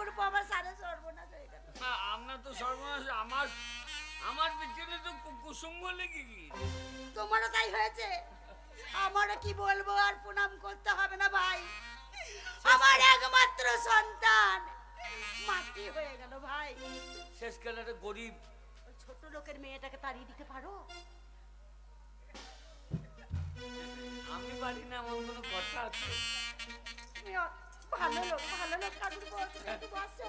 ঠাকুরপো আমার সারা সর্বনাশ হয়ে গেল। আমরা তো সর্বনাশ, আমার পিছনে তো কুসুম লেগে গিয়েছে। তোমারও তাই হয়েছে? আমারও কি বলবো, আর প্রণাম করতে হবে না ভাই, আমার একমাত্র সন্তান মাটি হয়ে গেল ভাই। শেষকালে একটা গরিব ছোট লোকের মেয়েটাকে তাড়িয়ে দিতে পারো? আমি পারি না, এমন কোনো কথা আছে? ভালো লোক ঠাকুরপো, একটু বসো।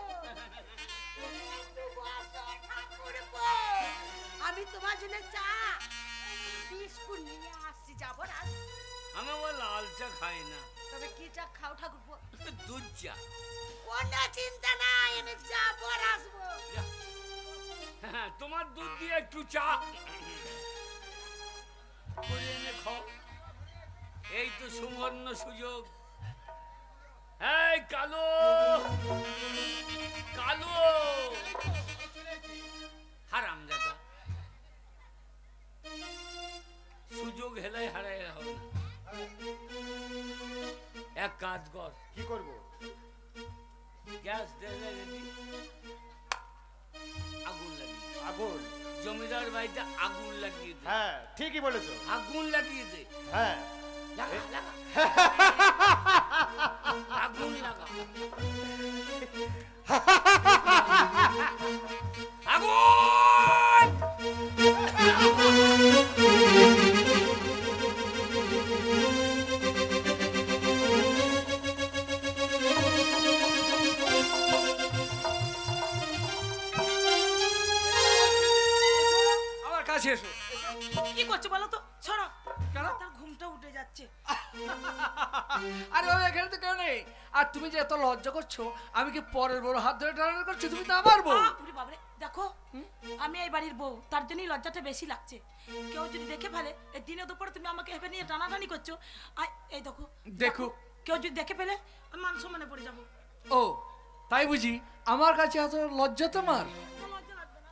ঠাকুরপো, আমি তোমার জন্য চা বিস্কুট নিয়ে আসছি, যাবো না? আমি আবার লাল চা খাই না। তবে কি চা খাও ঠাকুরপো? দুধ চা। কোনো চিন্তা নাই, আমি যাবো আর আসবো। হ্যাঁ, তোমার দুধ দিয়ে একটু চা করে এনে খাও। এই তো সুবর্ণ সুযোগ। এই কালো কালো হারামজাদা, সুযোগ হেলাই হারাই হবে না। এক কাজ কর। কি করবো? গ্যাস দে রেডি, আগুন লাগিয়ে। আগুন? জমিদার বাড়িতে আগুন লাগিয়ে দে। হ্যাঁ ঠিকই বলেছো, আগুন লাগিয়ে দে। হ্যাঁ লাগা লাগা আগুন লাগা। আমার কাছে এসো। কি করছো বলো তো? ছড়ো। কেন? তার ঘুমটা উঠে যাচ্ছে। আরে ও এখানে তো কেউ নেই। আর তুমি যে এত লজ্জা করছো, আমি কি পরের বড় হাত ধরে টানাটানি করছি? তুমি তো আমার বউ। ওরে বাবারে, দেখো আমি এই বাড়ির বউ, তার জন্যই লজ্জাটা বেশি লাগছে। কেউ যদি দেখে ফেলে, এই দিনে দুপুরে তুমি আমাকে এভাবে নিয়ে টানাটানি করছো, আর এই দেখো দেখো, কেউ যদি দেখে ফেলে আমি মান সম্মানে পড়ে যাবো। ও তাই বুঝি? আমার কাছে এত লজ্জা তোমার? লজ্জা লাগবে না?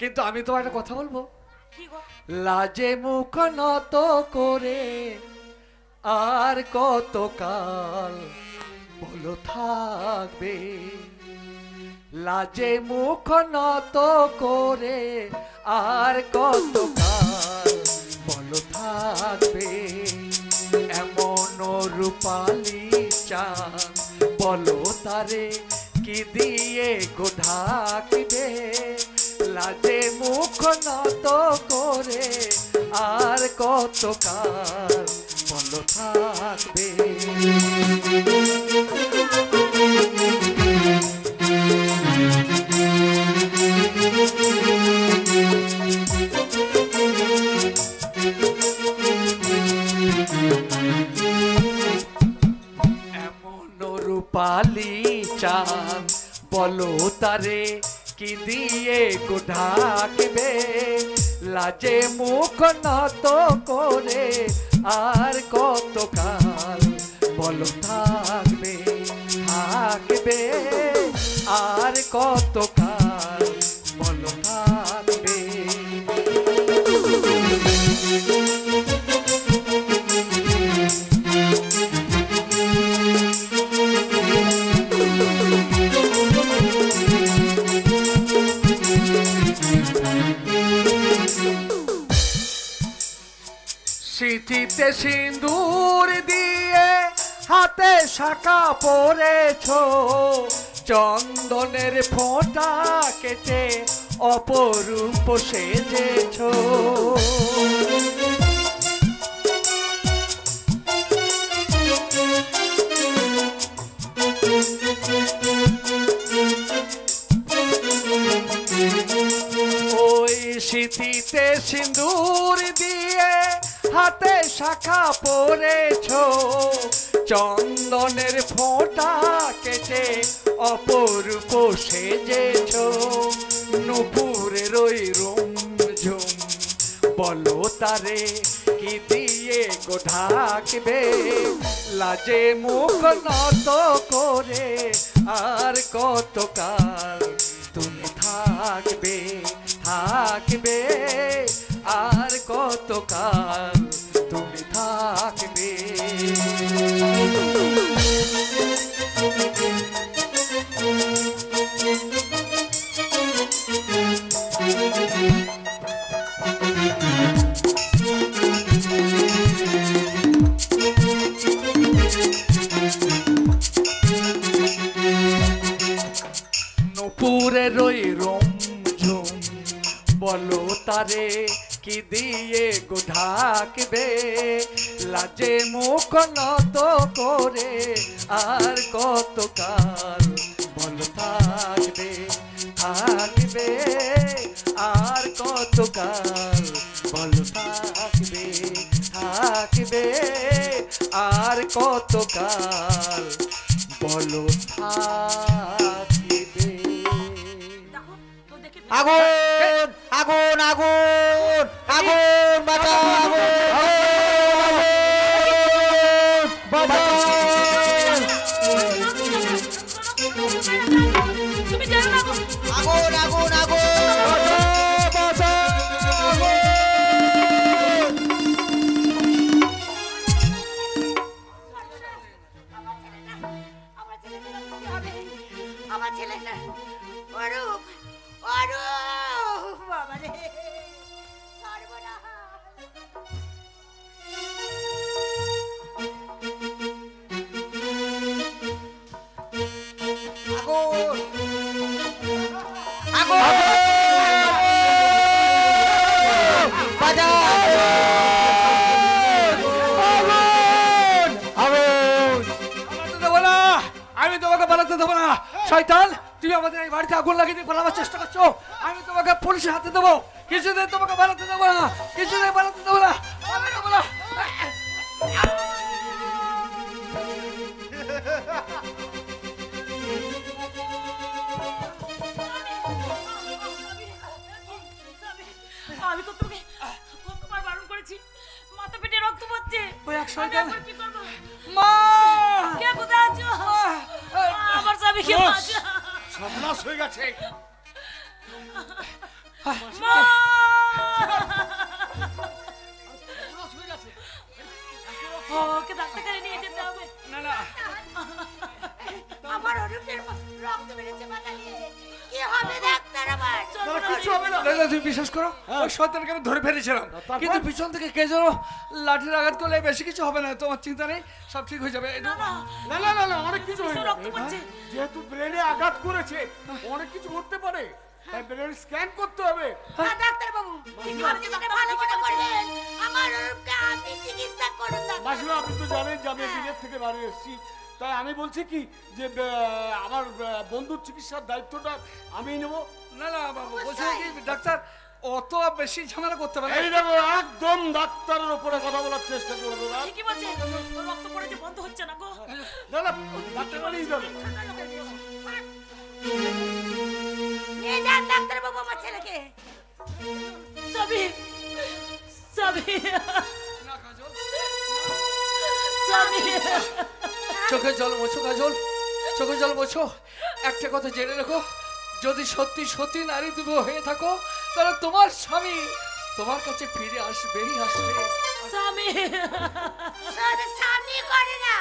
কিন্তু আমি তোমার একটা কথা বলবো। কি গো? লাজে মুখ নত করে আর কত কাল বলো থাকবে? লাজে মুখ নত করে আর কত কাল বলো থাকবে? এমন রূপালী চাঁদ বলো তারে কি দিয়ে গো ঢাকবে? লাজে মুখ নত করে আর কত কাল বলো থাকবে? এমন রূপালী চাঁদ বলো তারে কি দিয়ে গো ঢাকবে? লাজে মুখ নত করে আর কত কাল বলো থাকবে? থাকবে আর কত কাল বলো থাকবে? সিঁথিতে সিঁদুর দিয়ে হাতে শাখা পরেছো, চন্দনের ফোঁটা কেটে অপরূপ সেজেছো। ওই সিঁথিতে সিঁদুর দিয়ে হাতে শাখা পরেছো, চন্দনের ফোঁটা কেটে অপরূপ সেজেছো। নুপুরের ওই রুমঝুম বলো তারে কি দিয়ে গো ঢাকবে? লাজে মুখ নত করে আর কত কাল তুমি থাকবে? থাকবে আর কত কাল তুমি থাকবে? আমারে কি দিয়ে গো ঢাকবে লাজে মুখ নত করে আর কতকাল বল থাকবে থাকবে আর কতকাল বল থাকবে থাকবে আর কতকাল বলো থাকিবে। দেখো তো দেখে আগুন আগুন আগুন আগুন বাঁচাও আগুন তুমি জানো না গো। আগুন আগুন আগুন আমার ছেলেটা কি হবে? আমার ছেলেটা অরূপ অরূপ বাবা রে সর্বনাশ। আগুন আগুন বাঁচাও পালাতে দেবো না, আমি তোমাকে পালাতে দেবো না। শয়তান, তুমি আমাদের এই বাড়িতে আগুন লাগিয়ে দিয়ে পালাবার চেষ্টা করছো। আমি তোমাকে পুলিশের হাতে দেবো। কিছুদিন তোমাকে পালাতে দেবো না, কিছুদিন পালাতে দেবো না, পালাতে দেবো না। আমি তো তোকে কতবার বারণ করেছি, মাথা পেটে রক্ত পড়ছে। ওই এক আমি শয়তান। এখন কি করবো? মা! কে কোথায় আছো? আমার স্বামী কে আছে? সর্বনাশ হয়ে গেছে। মা! ওকে ডাক্তারখানায় নিয়ে যেতে হবে। না না, আমার অরূপের রক্ত বেড়েছে মাথা নিয়ে। কি হবে ডাক্তার আমার? কিছু হবে না। দাদা তুমি বিশ্বাস করো, ওই শয়তানকে আমি ধরে ফেলেছিলাম, তারপর? কিন্তু পিছন থেকে কে যেন লাঠির আঘাত করলে বেশি কিছু হবে না। তোমার চিন্তা নেই, সব ঠিক হয়ে যাবে। না না, না না না না, অনেক কিছু হয়ে কিছু যাবে। রক্ত পড়ছে। যেহেতু ব্রেনে আঘাত করেছে অনেক কিছু ঘটতে পারে, তাই ব্রেন স্ক্যান করতে হবে। হ্যাঁ ডাক্তার বাবু, আপনি যেটা ভালো মনে করবেন, আমার অরূপকে আপনি চিকিৎসা করুন ডাক্তার। মাসিমা, আপনি তো জানেন যে আমি বিদেশ থেকে বাড়ি এসেছি, তাই আমি বলছি কি যে আমার বন্ধুর চিকিৎসার দায়িত্বটা আমি নেবো। না না বাবু, বলছি কি ডাক্তার অত বেশি ঝামেলা করতে পারে এই দেখো, একদম ডাক্তারের উপরে কথা বলার চেষ্টা করবো না। ঠিকই বলছে, রক্ত পড়েছে বন্ধ হচ্ছে না গো। না না, ডাক্তার বলেই যাবে। নিয়ে যান ডাক্তার বাবু আমার ছেলেকে। সবই সবই না, কাজল। সবই চোখে জল মোছো কাজল, চোখে জল মোছো। একটা কথা জেনে রেখো, যদি সত্যি সত্যি নারী তুমি হয়ে থাকো, তাহলে তোমার স্বামী তোমার কাছে ফিরে আসবেই আসবে। স্বামী স্বামী করে না,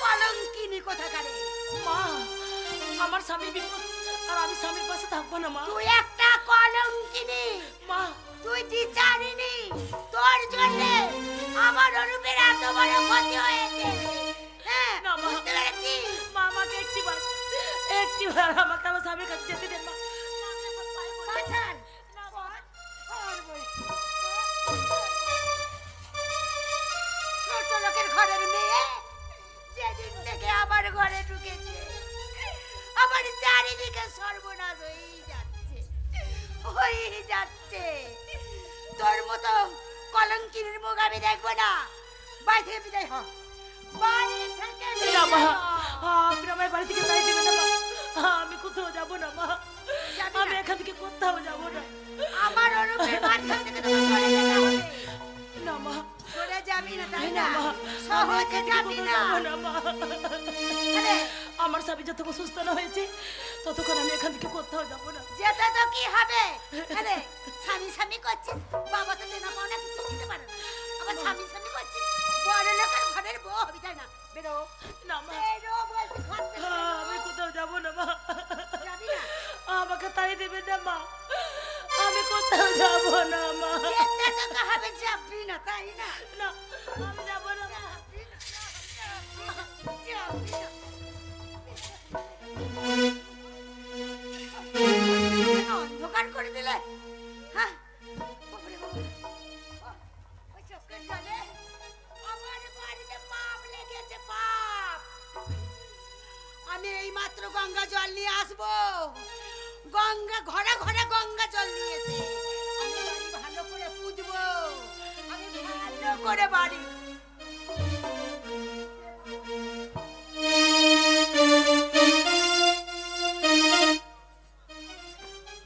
কলঙ্কিনী কোথাকারে। মা, আমার স্বামী বিপদ আর আমি স্বামীর পাশে থাকবো না মা। তুই একটা কলঙ্কিনী মা, তুই বিচারিনি। তোর জন্য আমার অরূপের এত বড় ক্ষতি হয়েছে। হ্যাঁ না মা, বুঝতে পেরেছি। মা আমাকে একটিবার আমাকে আমার স্বামীর কাছে যেতে দেন মা। বাঁচান না মা, ছোট লোকের ঘরের মেয়ে যেদিন থেকে আমার ঘরে ঢুকেছে, আমার চারিদিকে সর্বনাশ হয়েই যাচ্ছে। তোর মতো কলঙ্কিনীর মুখ আমি দেখবো না। বাড়ি থেকে বিদায় হ, বাড়ি থেকে বিদায় হ। আপনি আমার বাড়ি থেকে তাই দেবেন না মা, আমি কোথাও যাবো না মা, আমি এখান থেকে কোথাও যাবো না। আমার অরূপের মাঝখান থেকে তোমার সরে যেতে হবে। না মা, সরে যাবি না তাই না? সহজে যাবি না। আমার স্বামী যতক্ষণ সুস্থ না হয়েছে ততক্ষণ আমি এখান থেকে কোথাও যাবো না। যেতে তো কি হবে? আরে স্বামী স্বামী করছিস, বাবা তো দেনা পাওনা কিছু দিতে পারে না, আবার স্বামী স্বামী করছিস। বড় লোকের ঘরের বউ হবি তাই না? বেরো না মা, বেরো বলছি। আমি কোথাও যাবো না মা, যাবি না? আমাকে তাড়িয়ে দেবেন না মা, আমি কোথাও যাবো না মা। যেতে তো হবে, যাবি না তাই না? না, আমি যাবো না মা, যাবি না। অন্ধকার করে দিলে, হ্যাঁ মাত্র গঙ্গা জল নিয়ে আসবো। গঙ্গা ঘরে ঘরে গঙ্গা জল নিয়েছে। আমি বাড়ি ভালো করে পুজবো, আমি ভালো করে বাড়ি।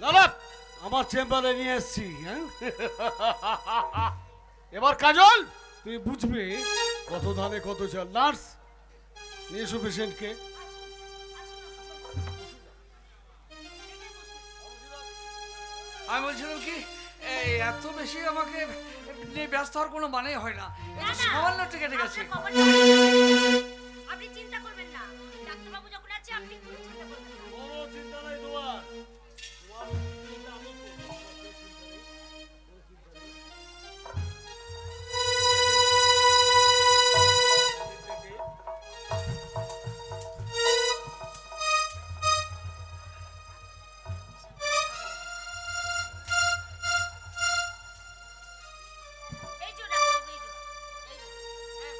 দাদা আমার চেম্বারে নিয়ে এসছি। হ্যাঁ এবার কাজল তুই বুঝবি কত ধানে কত চাল। নার্স নিয়ে এসো পেশেন্টকে। আমি বলছিলাম কি এই এত বেশি আমাকে নিয়ে ব্যস্ত হওয়ার কোনো মানেই হয় না। এটা সামান্য কেটে গেছে। আপনি চিন্তা করবেন না, ডাক্তারবাবু যখন আছে আপনি কোনো চিন্তা করবেন না। কোনো চিন্তা নাই তোমার। এই যে ডাক্তারবাবু, এই যে হ্যাঁ।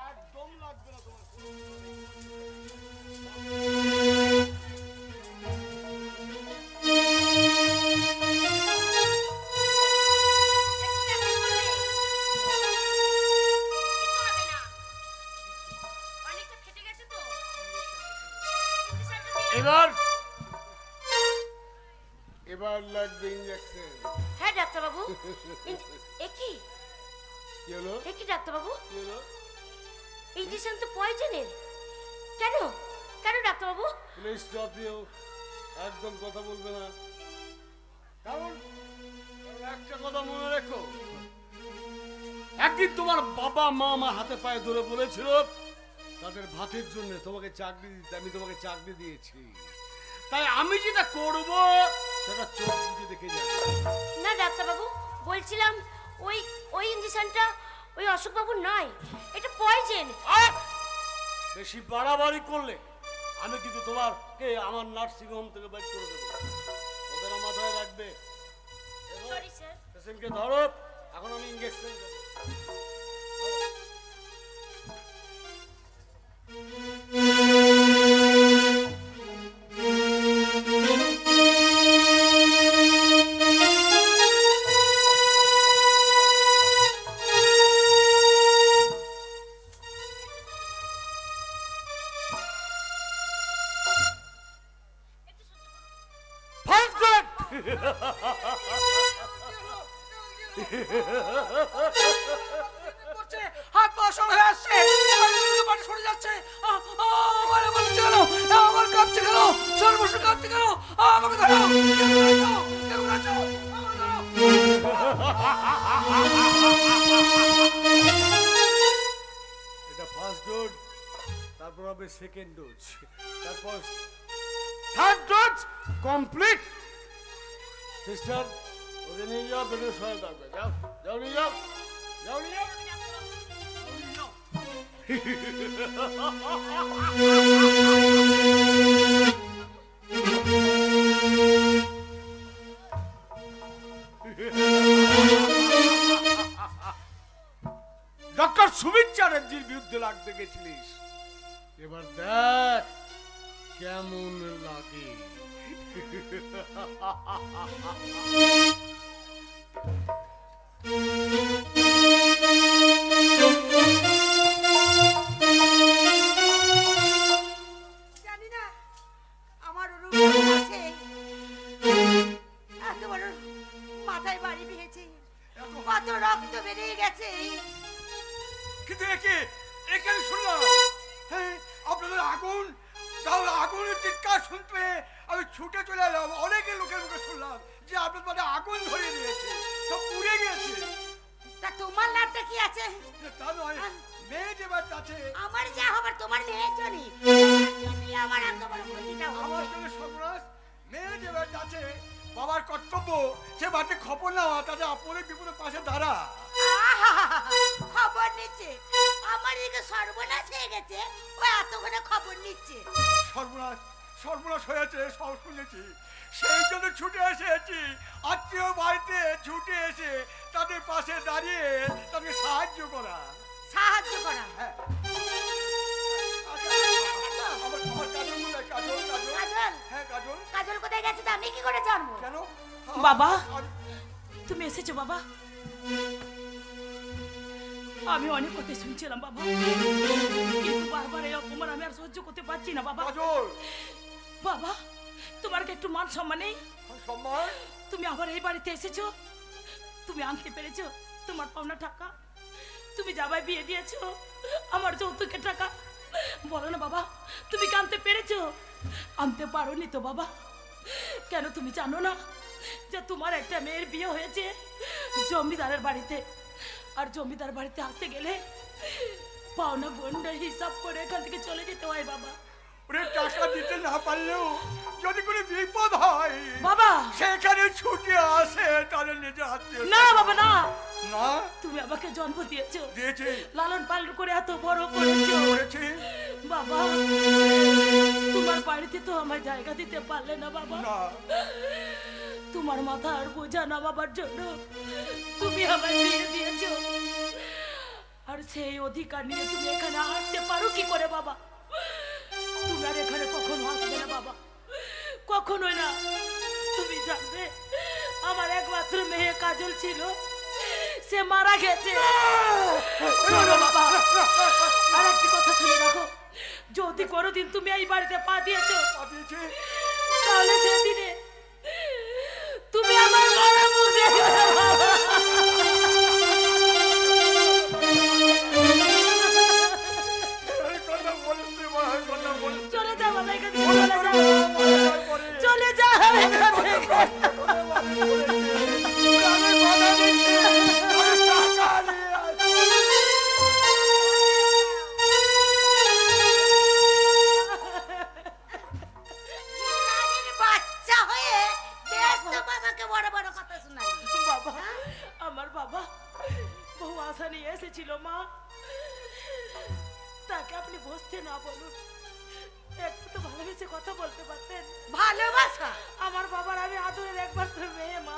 একদম লাগবে না তোমার। এবার এবার লাগবে ইঞ্জেকশন। হ্যাঁ ডাক্তারবাবু। এ কি কি হলো? এ কি ডাক্তারবাবু? কি হলো? ইঞ্জেকশন তো পয়জনের। কেন কেন ডাক্তারবাবু? Please stop you. একদম কথা বলবে না। কারণ একটা কথা মনে রেখো, একদিন তোমার বাবা মা আমার হাতে পায়ে ধরে বলেছিল তাদের ভাতের জন্য তোমাকে চাকরি দিতে। আমি তোমাকে চাকরি দিয়েছি, তাই আমি যেটা করব সেটা চোখ বুঝে দেখে যাবে। না ডাক্তারবাবু, বলছিলাম ওই ওই ইঞ্জেকশনটা ওই অশোকবাবুর নয়, এটা পয়জন। বেশি বাড়াবাড়ি করলে আমি কিন্তু তোমাকে আমার নার্সিং হোম থেকে বাইর করে দেবো। ওদের মাথায় রাখবে। Sorry sir. পেশেন্টকে ধরো, এখন আমি ইঞ্জেকশন দেবো। হাত পা সর হয়ে আসছে, বাড়ি সরে যাচ্ছে। আমার বলছে কেন, আমার কাঁপছে কেন, সর্বস্ব কাঁপছে কেন? আমাকে ধরো, কেউ আছো, আমাকে ধরো। এটা ফার্স্ট ডোজ, তারপর হবে সেকেন্ড ডোজ, তারপর থার্ড ডোজ কমপ্লিট। সিস্টার ওকে নিয়ে যাও, বেডে সহায় থাকবে। যাও যাও নিয়ে যাও, যাও নিয়ে যাও। ডক্টর সুমিত চ্যাটার্জির বিরুদ্ধে লাগতে গেছিলিস, এবার দেখ কেমন লাগে। জানি না আমার রূপ আছে, এত বড় মাথায় বাড়ি পেয়েছে, কত রক্ত বেরিয়ে গেছে। কিন্তু একে আমি শুনলাম, হ্যাঁ আপনাদের আগুন, তাও আগুনের চিৎকার শুনতে আমি ছুটে চলে এলাম। অনেকে লোকের মুখে শুনলাম যে আপনার মানে আগুন ধরিয়ে দিয়েছে, সব পুড়ে গেছে। তা তোমার লাভটা কি আছে? তা নয়, মেয়ে যেবার আছে আমার যা হবার তোমার মেয়ের জন্যই, আমার এত বড় ক্ষতিটা আমার হচ্ছে। জন্য সর্বনাশ। মেয়ে যেবার আছে, বাবার কর্তব্য সে বাড়িতে খবর নেওয়া, তাদের আপনের বিপদের পাশে দাঁড়া। খবর নিচ্ছে, আমার এদিকে সর্বনাশ হয়ে গেছে, ও এতক্ষণে খবর নিচ্ছে। সর্বনাশ সর্বনাশ হয়েছে সব শুনেছি, সেই জন্য ছুটে এসেছি। আত্মীয় বাড়িতে ছুটে এসে তাদের পাশে দাঁড়িয়ে তাকে সাহায্য করা। সাহায্য করা? হ্যাঁ। দেখেছো? আমার কাজল কোথায়? কাজল কাজল কাজল? হ্যাঁ কাজল। কাজল কোথায় গেছে তা আমি কি করে জানবো? কেন বাবা তুমি এসেছো বাবা? আমি অনেক কথা শুনছিলাম বাবা, কিন্তু বারবার এই অপমান আমি আর সহ্য করতে পারছি না বাবা। কাজল বাবা তোমার কি একটু মান সম্মান নেই? সম্মান? তুমি আবার এই বাড়িতে এসেছো, তুমি আনতে পেরেছো তোমার পাওনা টাকা? তুমি যাবাই বিয়ে দিয়েছো আমার যৌতুকের টাকা, বলো না বাবা তুমি কি আনতে পেরেছো? আনতে পারোনি তো বাবা। কেন তুমি জানো না যে তোমার একটা মেয়ের বিয়ে হয়েছে জমিদারের বাড়িতে, আর জমিদার বাড়িতে আসতে গেলে পাওনা গন্ডা হিসাব করে এখান থেকে চলে যেতে হয় বাবা। ওরে টাকা দিতে না পারলেও যদি কোনো বিপদ হয় বাবা সেখানে ছুটে আসে তাহলে নিজে আত্মীয়। না বাবা না, না তুমি আমাকে জন্ম দিয়েছো, দিয়েছি লালন পালন করে এত বড় করেছো করেছি। বাবা, তোমার বাড়িতে তো আমার জায়গা দিতে পারলে না বাবা। না তোমার মাথার বোঝা নামাবার জন্য তুমি আমায় বিয়ে দিয়েছো, আর সেই অধিকার নিয়ে তুমি এখানে আসতে পারো কি করে বাবা? তুমি আর এখানে কখনো আসবে না বাবা, কখনোই না। তুমি জানবে আমার একমাত্র মেয়ে কাজল ছিল, সে মারা গেছে। শোনো বাবা, আর একটি কথা শুনে রাখো, যদি কোনোদিন তুমি এই বাড়িতে পা দিয়েছো দিয়েছি। তাহলে সেদিনে তুমি আমার ঘরে মুখে এই কথা বলিস রে মা, এই কথা বলিস। চলে যাও বাবা, এখান থেকে চলে যাও, চলে যাও এখান থেকে। আমি কথা দিচ্ছি, আমি টাকা নিয়ে আসছি। কাজের বাচ্চা হয়ে দেশ তো বাবাকে বড় বড় কথা শোনালি। বাবা আমার বাবা বহু আশা নিয়ে এসেছিল মা, তাকে আপনি বসতে না বলুন, একটু তো ভালোবেসে কথা বলতে পারতেন। ভালোবাসা? আমার বাবার আমি আদরের একমাত্র মেয়ে মা।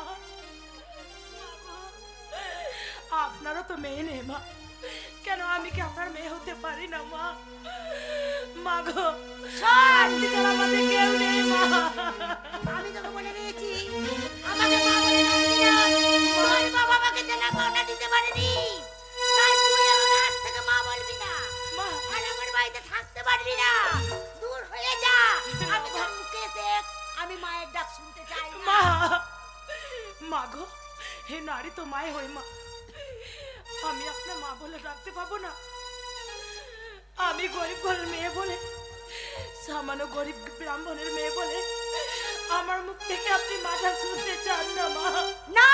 আপনারও তো মেয়ে নেই মা, কেন আমি কি আপনার মেয়ে হতে পারি না মা? মা গো শান্তি ছাড়া আমাদের কেউ নেই মা। আমি তোকে বলে দিয়েছি আমাকে মা বলে ডাকবি না। তোর বাবা আমাকে দেনা পাওনা দিতে পারেনি, তাই তুই আমাকে আজ থেকে মা বলবি না। মা আর আমার বাড়িতে থাকতে পারবি না, দূর হয়ে যা। আমি তোর মুখে দেখ, আমি মায়ের ডাক শুনতে চাই না। মা মা গো, হে নারী তো মায় হই মা, আমি আপনার মা বলে ডাকতে পাবো না? আমি গরিব ঘরের মেয়ে বলে, সামান্য গরিব ব্রাহ্মণের মেয়ে বলে আমার মুখ থেকে আপনি মাথা শুনতে চান না মা? না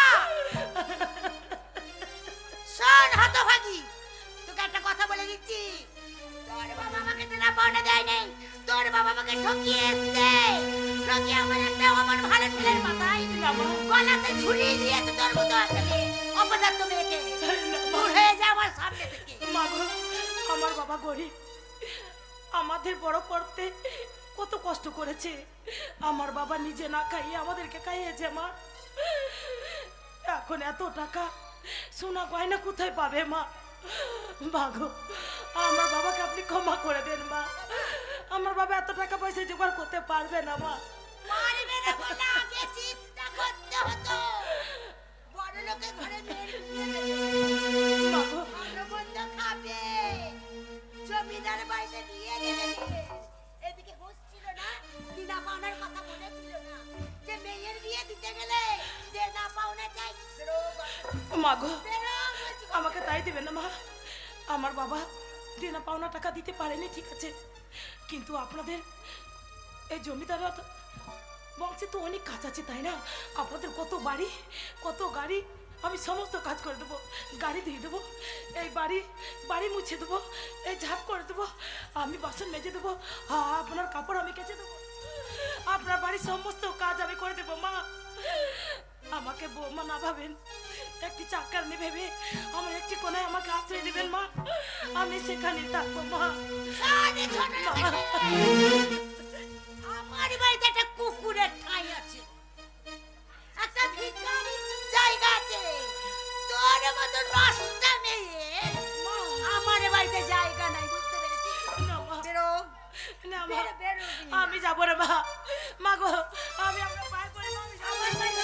শোন হতভাগী, তোকে একটা কথা বলে দিচ্ছি, তোর বাবা আমাকে দেনা পাওনা দেয় নাই, তোর বাবা আমাকে ঠকিয়ে এসছে। ঠকিয়ে আমার একটা আমার ভালো ছেলের মাথায় না মা, গলাতে ছুরি দিয়েছে তোর মতো একটা মেয়ে, অপদার্থ মেয়েকে। দূর হয়ে যা আমার সামনে থেকে। মা গো, আমার বাবা গরিব, আমাদের বড় করতে কত কষ্ট করেছে। আমার বাবা নিজে না খাইয়ে আমাদেরকে খাইয়েছে মা। এখন এত টাকা সোনা গয়না কোথায় পাবে মা? মা গো, আমার বাবাকে আপনি ক্ষমা করে দেন মা, আমার বাবা এত টাকা পয়সা জোগাড় করতে পারবে না মা। মারবে না বলে আগে চিন্তা করতে হতো। বড় লোকের ঘরে মেয়ের বিয়ে দেবে, মা গো, ভালো মন্দ খাবে, জমিদার বাড়িতে বিয়ে দেবে মেয়ে। এদিকে হচ্ছিল না, দিনা পাওনার কথা বলেছিল না, যে মেয়ের বিয়ে দিতে গেলে দেনা পাওনা চাই। মা গো, আমাকে তাই দিবেন না মা। আমার বাবা দেনা পাওনা টাকা দিতে পারেনি ঠিক আছে, কিন্তু আপনাদের এই জমিদার বংশে তো অনেক কাজ আছে তাই না? আপনাদের কত বাড়ি কত গাড়ি, আমি সমস্ত কাজ করে দেবো, গাড়ি ধুয়ে দেবো, এই বাড়ি মুছে দেবো, এই ঝাঁপ করে দেবো, আমি বাসন মেজে দেবো, আপনার কাপড় আমি কেচে দেবো, আপনার বাড়ির সমস্ত কাজ আমি করে দেবো মা। আমাকে বৌমা না ভাবেন, একটি চাকরানি ভেবে আমার একটি কোনায় আমাকে আশ্রয় দিবেন মা, আমি সেখানে থাকবো মা। সারে ছোট লোকের মেয়ে। আমার আমি যাবো রে মা। মা গো, আমি আপনার পায়ে পড়ি মা, আমি আমার পায়ে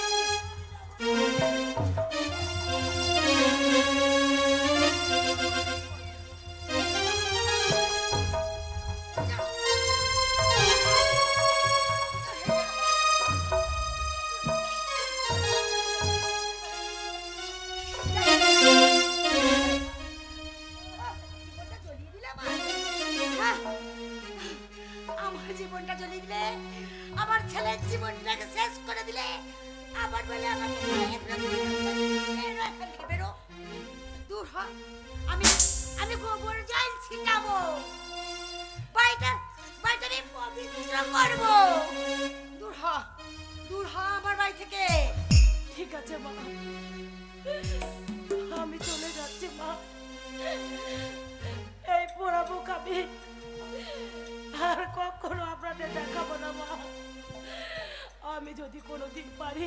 আমার জীবনটা জ্বলিয়ে দিলে, আমার ছেলের জীবনটাকে শেষ করে দিলে, আবার বলে আমার এখান থেকে বেরো, দূর হ। আমি গোবর জল ছিটাবো, বাড়িটা আমি পবিত্র করবো। দূর হ আমার বাড়ি থেকে। ঠিক আছে মা, আমি চলে যাচ্ছি মা। এই পোড়া বুক আমি আর কখনো আপনাদের দেখাবো না মা। আমি যদি কোনোদিন পারি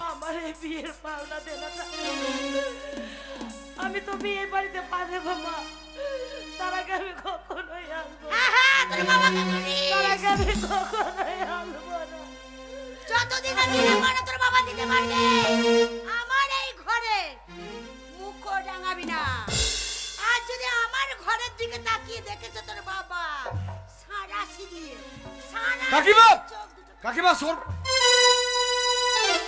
আমার এই বিয়ের পাওনা দেনাটা আমি তো বিয়ে বাড়িতে পা দেবো মা। তার আগে আমি কখনোই আসবো না। তার আগে আমি কখনোই আসবো না। যতদিন আমি না তোর বাবা দিতে পারবে, আমার এই ঘরে মুখ ডাঙাবি না। আর যদি আমার ঘরের দিকে তাকিয়ে দেখেছো তোর বাবা সারাশি দিয়ে কাকিমা! কাকিমা সর,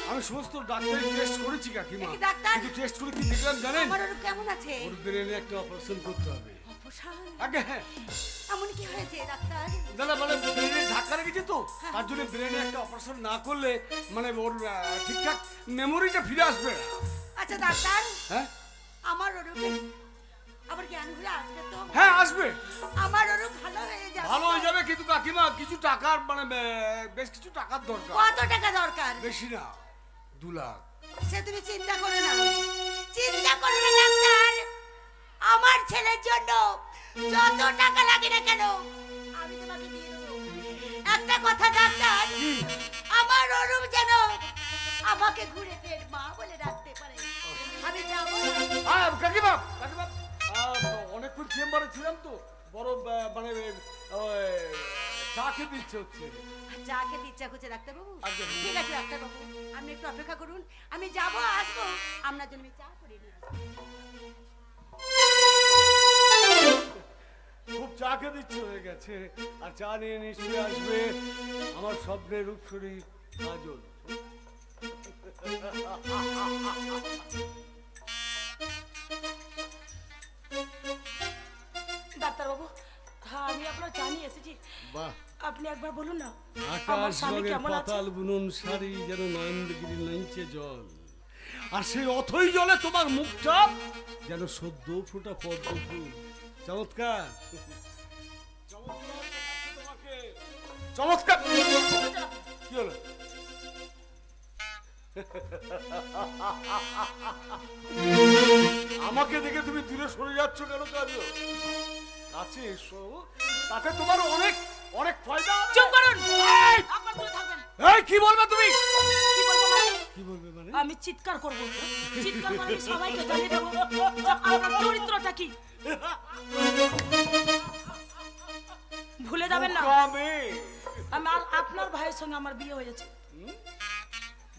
আমি সমস্ত ডাক্তারি টেস্ট করেছি কাকিমা, দেখি ডাক্তার। কিন্তু টেস্ট করে কি দেখলাম জানেন? আমার ওর কেমন আছে? ওর ব্রেনে একটা অপারেশন করতে হবে। অপসারণ? আগে হ্যাঁ, এমন কি হয়েছে ডাক্তার? দাদা মানে ব্রেনে ধাক্কা লেগেছে তো, তার জন্য ব্রেনে একটা অপারেশন না করলে মানে ওর ঠিকঠাক মেমোরিটা ফিরে আসবে না। আচ্ছা ডাক্তার, হ্যাঁ আমার ওরূপে আবার জ্ঞান ঘুরে আসবে তো? হ্যাঁ আসবে, আমার ওরূপ ভালো হয়ে যাবে? ভালো হয়ে যাবে, কিন্তু কাকিমা কিছু টাকার মানে বেশ কিছু টাকার দরকার। কত টাকা দরকার? বেশি না, 2 লাখ। সে তুমি চিন্তা করো না, চিন্তা করো না ডাক্তার। আমার ছেলের জন্য যত টাকা লাগে না কেন আমি তোমাকে দিয়ে দেবো। একটা কথা ডাক্তার, আমার অরূপ যেন আমাকে ঘুরে পেট মা বলে ডাকতে পারে। আমি যাবো। কাকিমা কাকিমা অনেকক্ষণ চেম্বারে ছিলাম তো, বড় মানে চা খেতে ইচ্ছে হচ্ছে। চা খেতে ইচ্ছা করছে ডাক্তারবাবু? আচ্ছা। ঠিক আছে ডাক্তারবাবু, আপনি একটু অপেক্ষা করুন, আমি যাবো আসবো, আপনার জন্য আমি চা করে নিয়ে আসবো। খুব চা খেতে ইচ্ছে হয়ে গেছে, আর চা নিয়ে নিশ্চয়ই আসবে আমার স্বপ্নের রূপসী কাজল। ডাক্তারবাবু, হ্যাঁ আমি আপনার চা নিয়ে এসেছি। বাহ, আপনি একবার বলুন না আমার আকাশ স্বামী রঙের কেমন আছে? পাতাল বুনন শাড়ি যেন নয়নদিঘির নাইচে জল, আর সেই অথই জলে তোমার মুখটা যেন সদ্য ফোটা পদ্ম ফুল। চমৎকার চমৎকার। কি হলো? আমাকে দেখে তুমি দূরে সরে যাচ্ছ কেন? কাজল কাছে এসো, তাতে তোমার অনেক অনেক ফায়দা। চুপ করুন, আপনার দূরে থাকবেন। এই কি বলবে তুমি? কি বলবো মানে? কি বলবে মানে? আমি চিৎকার করব, চিৎকার করে আমি সবাইকে জানিয়ে দেবো যে আপনার চরিত্রটা কি। ভুলে যাবেন না বোকা মেয়ে, আমার আপনার ভাইয়ের সঙ্গে আমার বিয়ে হয়েছে।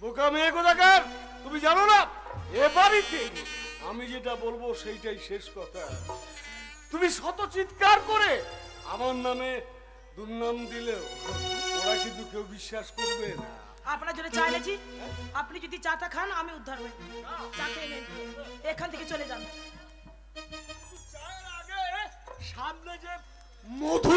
বোকা মেয়ে কোথাকার, তুমি জানো না এ বাড়িতে আমি যেটা বলবো সেইটাই শেষ কথা। তুমি শত চিৎকার করে আমার নামে দুর্নাম দিলেও ওরা কিন্তু কেউ বিশ্বাস করবে না। আপনার জন্য চা এনেছি, আপনি যদি চাটা খান আমি উদ্ধার হই। চা খেয়ে নেন, এখান থেকে চলে যান। চায়ের আগে সামনে যে মধু,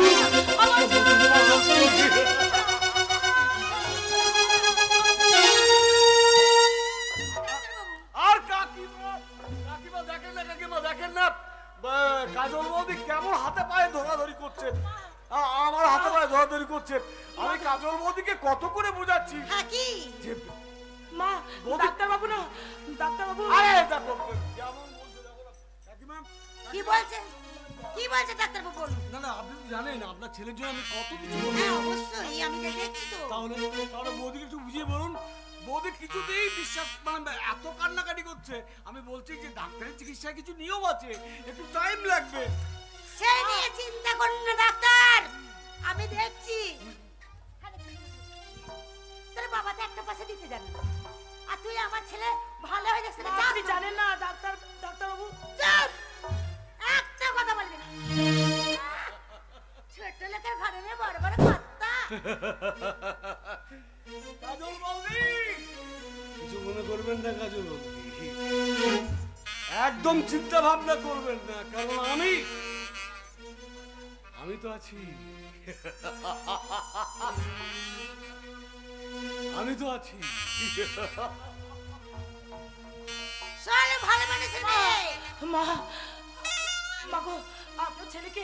আর কাকিমা কাকিমা দেখেন না, কাকিমা দেখেন না কাজল বৌদি কেমন হাতে পায়ে ধরাধরি করছে, আমার হাতে পায়ে ধরাধরি করছে। আমি কাজল বৌদিকে কত করে বোঝাচ্ছি হ্যাঁ কি? যে মা, ডাক্তারবাবু না, ডাক্তারবাবু। আরে দেখো কেমন বলছে, দেখো না কাকিমা। কি বলছে? কি বলছে ডাক্তারবাবু বলুন? না না, আপনি তো জানেন আপনার ছেলের জন্য আমি কত কিছু করি। হ্যাঁ অবশ্যই, আমি দেখেছি তো। তাহলে তাহলে বৌদিকে একটু বুঝিয়ে বলুন। বৌদি কিছুতেই বিশ্বাস মানে এত কান্নাকাটি করছে। আমি বলছি যে ডাক্তারের চিকিৎসায় কিছু নিয়ম আছে, একটু টাইম লাগবে। সেই নিয়ে চিন্তা করুন না ডাক্তার, আমি দেখছি তোর বাবা তো একটা পয়সা দিতে জানে না, আর তুই আমার ছেলে ভালো হয়ে যাচ্ছে না। আপনি জানেন না ডাক্তারবাবু? চুপ! একটা কথা বলবি না। ছোট লোকের ঘরে মেয়ে বড় বড় কথা। কাজল বৌদি, কিছু মনে করবেন না কাজল বৌদি, একদম চিন্তা ভাবনা করবেন না, কারণ আমি তো আছি। আমি তো আছি। চল ভালো মানুষের মেয়ে। মা, মাগো, আপনার ছেলেকে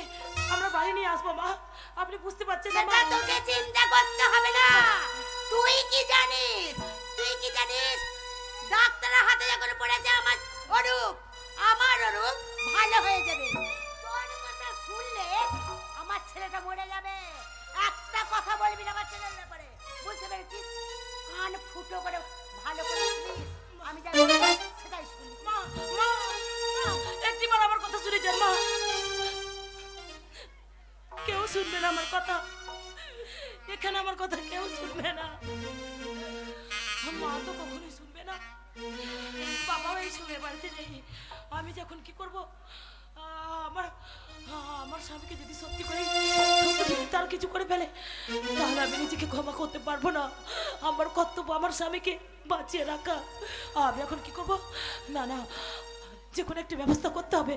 আমরা বাড়ি নিয়ে আসবো মা। আপনি বুঝতে পারছেন না সেটা মা? তোকে চিন্তা করতে হবে না। তুই কি জানিস? ডাক্তারের হাতে যখন পড়েছে আমার অরূপ ভালো হয়ে যাবে। তোর কথা শুনলে আমার ছেলেটা মরে যাবে। একটা কথা বলবি না আমার ছেলের ব্যাপারে, বুঝতে পেরেছিস? কান ফুটো করে ভালো করে শুনিস। আমি যা বলবো সেটাই শুনবি। মা, মা, মা, একটিবার আমার কথা শুনে যান মা। কেউ শুনবে না আমার কথা, এখানে আমার কথা কেউ শুনবে না। মা তো কখনোই শুনবে না, বাবাও এই সময় বাড়িতে নেই। আমি যখন কি করব? আমার স্বামীকে যদি সত্যি করে তার কিছু করে ফেলে, তাহলে আমি নিজেকে ক্ষমা করতে পারবো না। আমার কর্তব্য আমার স্বামীকে বাঁচিয়ে রাখা। আমি এখন কি করব? না না, যে কোনো একটা ব্যবস্থা করতে হবে।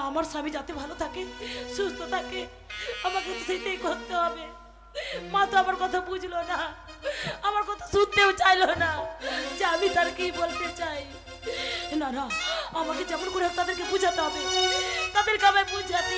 আমার স্বামী যাতে ভালো থাকে, সুস্থ থাকে, আমাকে তো সেটাই করতে হবে। মা তো আমার কথা বুঝলো না, আমার কথা শুনতেও চাইলো না যে আমি তার কি বলতে চাই। না না, আমাকে যেমন করে হোক তাদেরকে বুঝাতে হবে, তাদেরকে আমায় বুঝাতে।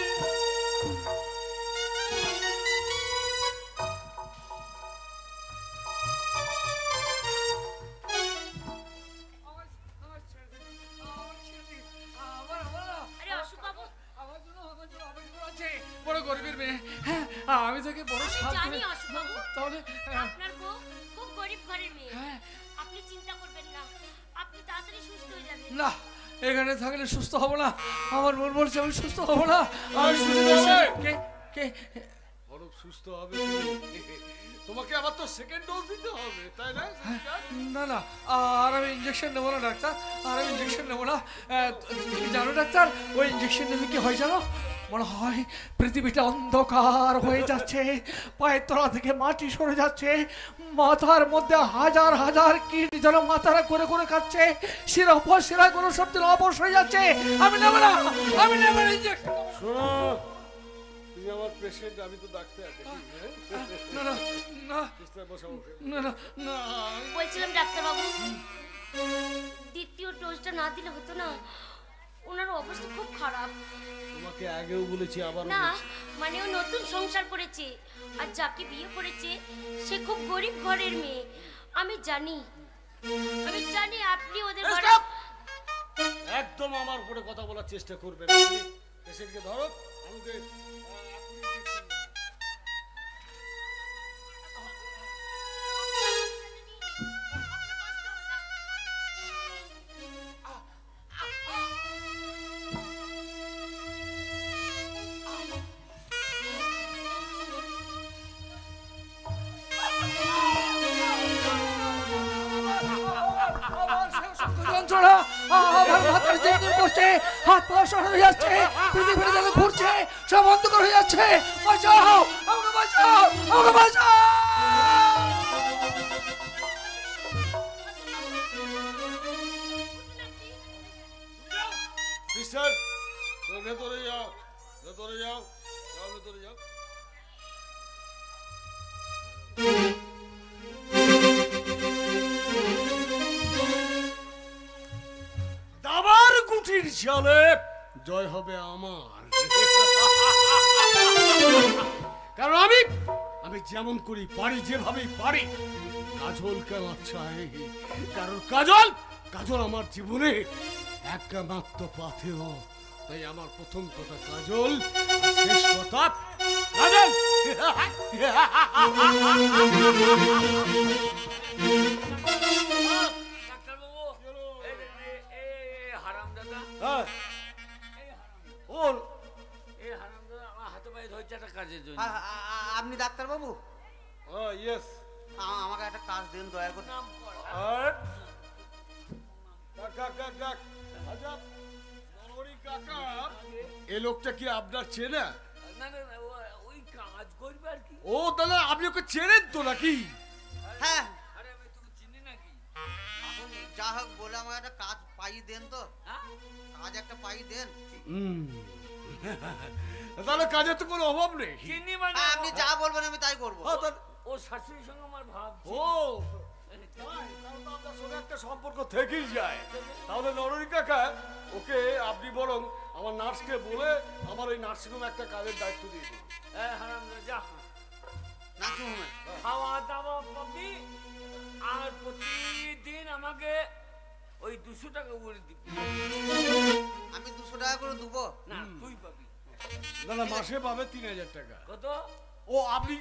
বড় গরিবের মেয়ে, হ্যাঁ আমি তাকে বড় সাহায্য জানি অশোকবাবু, তাহলে আপনার বউ খুব গরিব ঘরের মেয়ে। হ্যাঁ। আপনি চিন্তা করবেন না, আপনি তাড়াতাড়ি সুস্থ হয়ে যাবেন। না, এখানে থাকলে সুস্থ হব না। আমার মন বলছে আমি সুস্থ হব না। আমি সুস্থ সুস্থ হবে? কে কে অরূপ সুস্থ হবে তুমি। তোমাকে আবার তো সেকেন্ড ডোজ দিতে হবে, তাই না? না না, আর আমি ইঞ্জেকশন নেবো না ডাক্তার, আর আমি ইঞ্জেকশন নেবো না। তুমি জানো ডাক্তার, ওই ইঞ্জেকশন নেবে কি হয় জানো? মনে হয় পৃথিবীটা অন্ধকার হয়ে যাচ্ছে, পায়ের তলা থেকে মাটি সরে যাচ্ছে, মাথার মধ্যে হাজার হাজার কীট যেন মাথারা করে করে খাচ্ছে, শিরা শিরা কোনো সব দিন অবশ হয়ে যাচ্ছে। আমি নেবো না, আমি নেবো না ইঞ্জেকশন। শোনো, তুমি আমার পেশেন্ট, আমি তো ডাক্তার। না না না বসাবো না না না, বলছিলাম ডাক্তারবাবু, দ্বিতীয় ডোজটা না দিলে হতো না? ওনার অবস্থা খুব খারাপ। তোমাকে আগেও বলেছি, আবার না মানে ও নতুন সংসার করেছে, আর যাকে বিয়ে করেছে সে খুব গরিব ঘরের মেয়ে। আমি জানি আপনি ওদের ঘরে- একদম আমার উপরে কথা বলার চেষ্টা করবে না। তুমি পেশেন্টকে ধরো, আমাকে যন্ত্রণা, আমার মাথার যন্ত্রণা করছে, হাত পা সরে যাচ্ছে, পৃথিবীটা যেন ঘুরছে, সব অন্ধকার হয়ে যাচ্ছে। বাঁচাও, আমাকে বাঁচাও, আমাকে বাঁচাও। সিস্টার, ভেতরে যাও, ভেতরে যাও, যাও ভেতরে যাও। দাবার গুটির জলে জয় হবে আমার, কারণ আমি যেমন করি পারি, যেভাবে পারি, কাজলকে আমার চাই, কারণ কাজল আমার জীবনে একমাত্র পাথেয়। তাই আমার প্রথম কথা কাজল, আর শেষ কথা কাজল। কাজের জন্য। আপনি ডাক্তারবাবু? ইয়েস। আমাকে একটা কাজ দিন দয়া করে। নাম কর। আচ্ছা নরহরি কাকা, এই লোকটা কি আপনার চেনা? না না না, ওই কাজ করবে আর কি। ও তাহলে আপনি ওকে চেনেন তো নাকি? হ্যাঁ। আরে আমি তোকে চিনি নাকি? এখন যা হোক বলে আমাকে একটা কাজ পাই দেন তো। হ্যাঁ, কাজ একটা পাই দেন। তাহলে কাজের তো কোনো অভাব নেই। চিনি মানে আপনি যা বলবেন আমি তাই করবো। ও শাশুড়ির সঙ্গে আমার ভাব। ও তাহলে তো আপনার সঙ্গে একটা সম্পর্ক থেকেই যায়। তাহলে নরহরি কাকা, ওকে আপনি বরং আমার নার্সকে বলে আমার ওই নার্সিংহোমে একটা কাজের দায়িত্ব দিয়ে দিন। হ্যাঁ হারাম যা, নার্সিংহোমে খাওয়া দাওয়া পাবি, আর প্রতিদিন আমাকে ওই 200 টাকা করে দিবি। আমি 200 টাকা করে দেবো? না তুই পাবি। না না, মাসে পাবে 3000 টাকা। কত? ও আপনি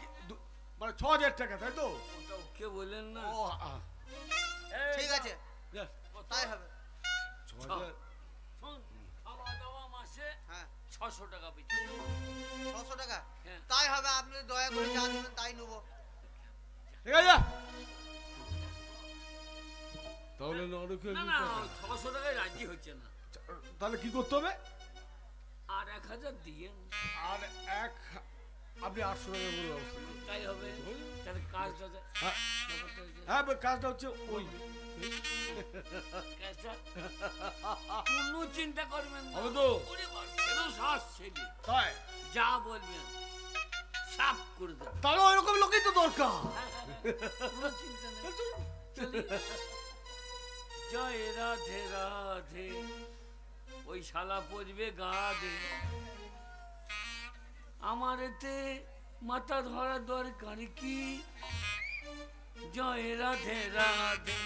মানে 6000 টাকা, তাই তো? ওটা ওকে বললেন না। ও এই ঠিক আছে, yes, তাই হবে। 6000। শোন, খাওয়া দাওয়া মাসে হ্যাঁ 600 টাকা পেয়েছি। 600 টাকা? হ্যাঁ। তাই হবে, আপনি দয়া করে যা দেবেন তাই নেবো। ঠিক আছে। তাহলে নরহরি না না, 600 টাকায় রাজি হচ্ছে না। তাহলে কি করতে হবে? আর 1000 দিয়ে আর আপনি 800 টাকা করে ব্যবস্থা করুন। তাই হবে। তাহলে কাজটা হ্যাঁ। ব্যাপারটা হচ্ছে হ্যাঁ, কাজটা হচ্ছে ওই কাজটা কোনো চিন্তা করবেন না। হবে তো? ওরে বাবা, কেন শ্বাস ছেলে তাই? যা বলবেন সাফ করে দেব। তাহলে ওইরকম লোকই তো দরকার। কোনো চিন্তা নেই। চলি। জয় রাধে রাধে, ওই শালা পড়বে গাধে, আমার এতে মাথা ধরা দরকার কি? জয় রাধে রাধে।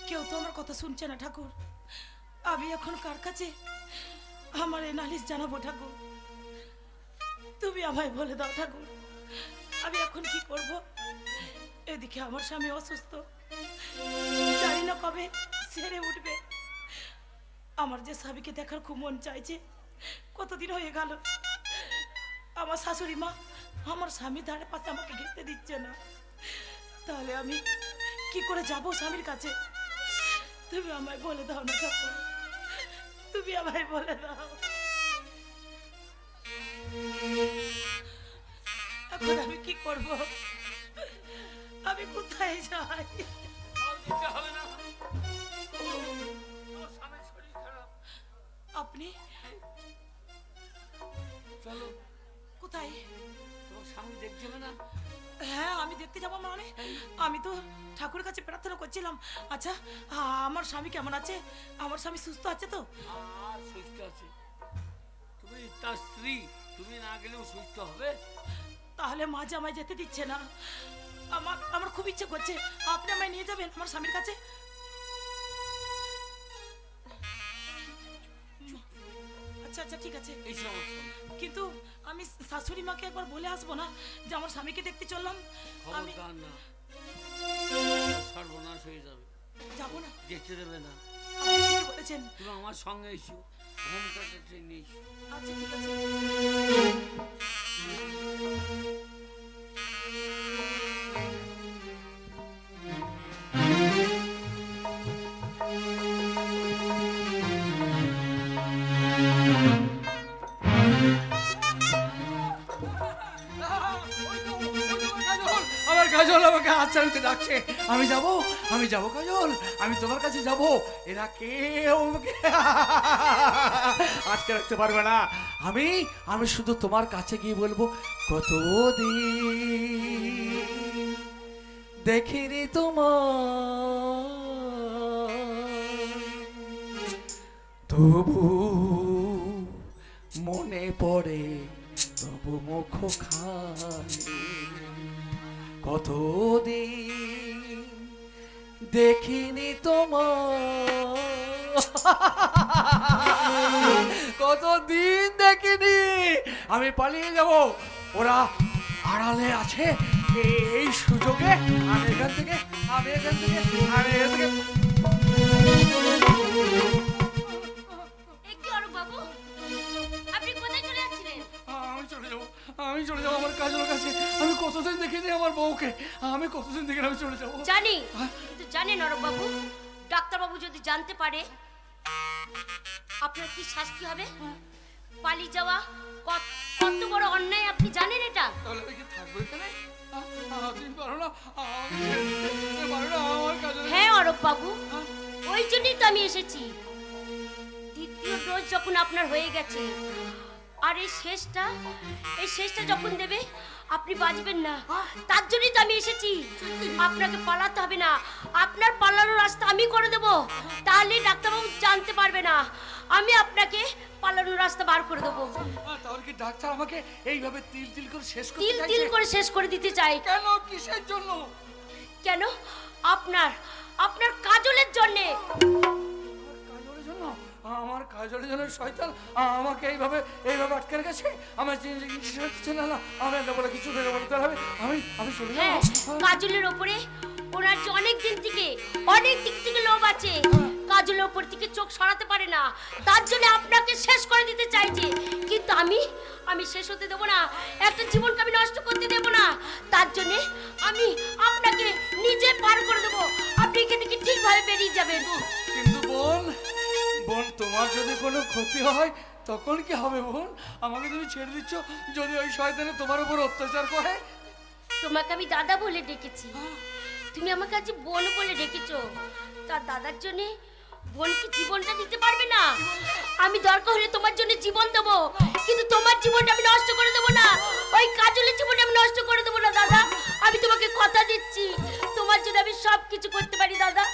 কেউ তো আমার কথা শুনছে না ঠাকুর। আমি এখন কার কাছে আমার এই নালিশ জানাবো ঠাকুর? তুমি আমায় বলে দাও ঠাকুর, আমি এখন কি করব? এদিকে আমার স্বামী অসুস্থ, জানি না কবে সেরে উঠবে। আমার যে স্বামীকে দেখার খুব মন চাইছে, কতদিন হয়ে গেল। আমার শাশুড়ি মা আমার স্বামীর ধারে পাশে আমাকে ঘেঁচতে দিচ্ছে না। তাহলে আমি কি করে যাব স্বামীর কাছে? তুমি আমায় বলে দাও না ঠাকুর, তুমি আমায় বলে দাও। এখন আমি কি করব? আমি কোথায় যাই? দিতে হবে না, তোর স্বামীর শরীর খারাপ। আপনি চলো। কোথায়? তোমার স্বামী দেখতে হবে না? হ্যাঁ, আমি দেখতে যাবো মানে? আমি তো ঠাকুরের কাছে প্রার্থনা করছিলাম। আচ্ছা, আমার স্বামী কেমন আছে? আমার স্বামী সুস্থ আছে তো? আর সুস্থ আছে। তুমি তার স্ত্রী, তুমি না গেলেও সুস্থ হবে। তাহলে মা যে আমায় যেতে দিচ্ছে না। আমার খুব ইচ্ছে করছে, আপনি আমায় নিয়ে যাবেন আমার স্বামীর কাছে। আচ্ছা আচ্ছা, ঠিক আছে। এই সমস্যা কিন্তু আমি শাশুড়ি মাকে একবার বলে আসবো না যে আমার স্বামীকে দেখতে চললাম? আমি খবরদার না, সর্বনাশ হয়ে যাবে। যাবো না, যেতে দেবে না। আপনি ঠিকই বলেছেন। তুমি আমার সঙ্গে এসো, ঘুমটাতে ট্রেনে এসো। আচ্ছা ঠিক আছে। আমার কাজল আমাকে হাত ছাড়িতে ডাকছে। আমি যাব, আমি যাব কাজল, আমি তোমার কাছে যাব। এরা কেউ আমাকে আটকে রাখতে পারবে না। আমি শুধু তোমার কাছে গিয়ে বলবো, কতদিন দেখিনি তোমার, তবু মনে পড়ে তবু মুখ খানি। কতদিন দেখিনি তোমার, কতদিন দেখিনি। আমি পালিয়ে যাব, ওরা আড়ালে আছে। এই সুযোগে আমি এখান থেকে একটু অরূপ বাবু, আপনি কোথায় চলে যাচ্ছিলেন? আমি চলে যাবো আমার কাজের কাছে। আমি কতদিন দেখিনি আমার বউকে, আমি কতদিন দেখিনি, আমি চলে যাবো। জানি, কিন্তু জানেন অরূপ বাবু, ডাক্তারবাবু যদি জানতে পারে আপনার কি শাস্তি হবে? পালিয়ে যাওয়া কত বড় অন্যায়, আপনি জানেন এটা? তাহলে আমি কি থাকবো এখানে? তুমি পারো না, আমি পারো না আমার কাজে। হ্যাঁ অরূপ বাবু, ওই জন্যই তো আমি এসেছি। দ্বিতীয় ডোজ যখন আপনার হয়ে গেছে, আর এই শেষটা যখন দেবে আপনি বাঁচবেন না, তার জন্যই তো আমি এসেছি। আপনাকে পালাতে হবে না, আপনার পালানোর রাস্তা আমি করে দেব। তাহলে ডাক্তারবাবু জানতে পারবে না, আমি আপনাকে পালানোর রাস্তা বার করে দেবো। তাহলে কি ডাক্তার আমাকে এইভাবে তিল তিল করে শেষ করে দিতে চাই? কেন, কিসের জন্য? কেন? আপনার কাজলের জন্যে। কাজলের জন্য? আমার কাজলের জন্য শয়তান আমাকে এইভাবে আটকে রেখেছে। আমার না, আমি এটা বলে কিছু বলতে হবে। আমি চলে যাবো। কাজলের ওপরে ওনার যে অনেক দিক থেকে লোভ আছে, কাজলের ওপর থেকে চোখ সরাতে পারে না, তার জন্য আপনাকে শেষ করে দিতে চাইছে। কিন্তু আমি শেষ হতে দেবো না, একটা জীবনকে আমি নষ্ট করতে দেবো না। তার জন্য আমি আপনাকে নিজে পার করে দেবো, আপনি এখান থেকে ঠিকভাবে বেরিয়ে যাবেন। কিন্তু বোন, তোমার যদি কোনো ক্ষতি হয় তখন কি হবে বোন? আমাকে তুমি ছেড়ে দিচ্ছ যদি ওই শয়তানে তোমার উপর অত্যাচার করে? তোমাকে আমি দাদা বলে ডেকেছি, তুমি আমাকে আজ বোন বলে ডেকেছো। তার দাদার জন্য বোন কি জীবনটা দিতে পারবে না? আমি দরকার হলে তোমার জন্য জীবন দেবো, কিন্তু তোমার জীবনটা আমি নষ্ট করে দেবো না, ওই কাজলের জীবনটা আমি নষ্ট করে দেবো না দাদা। আমি তোমাকে কথা দিচ্ছি, তোমার জন্য আমি সব কিছু করতে পারি দাদা,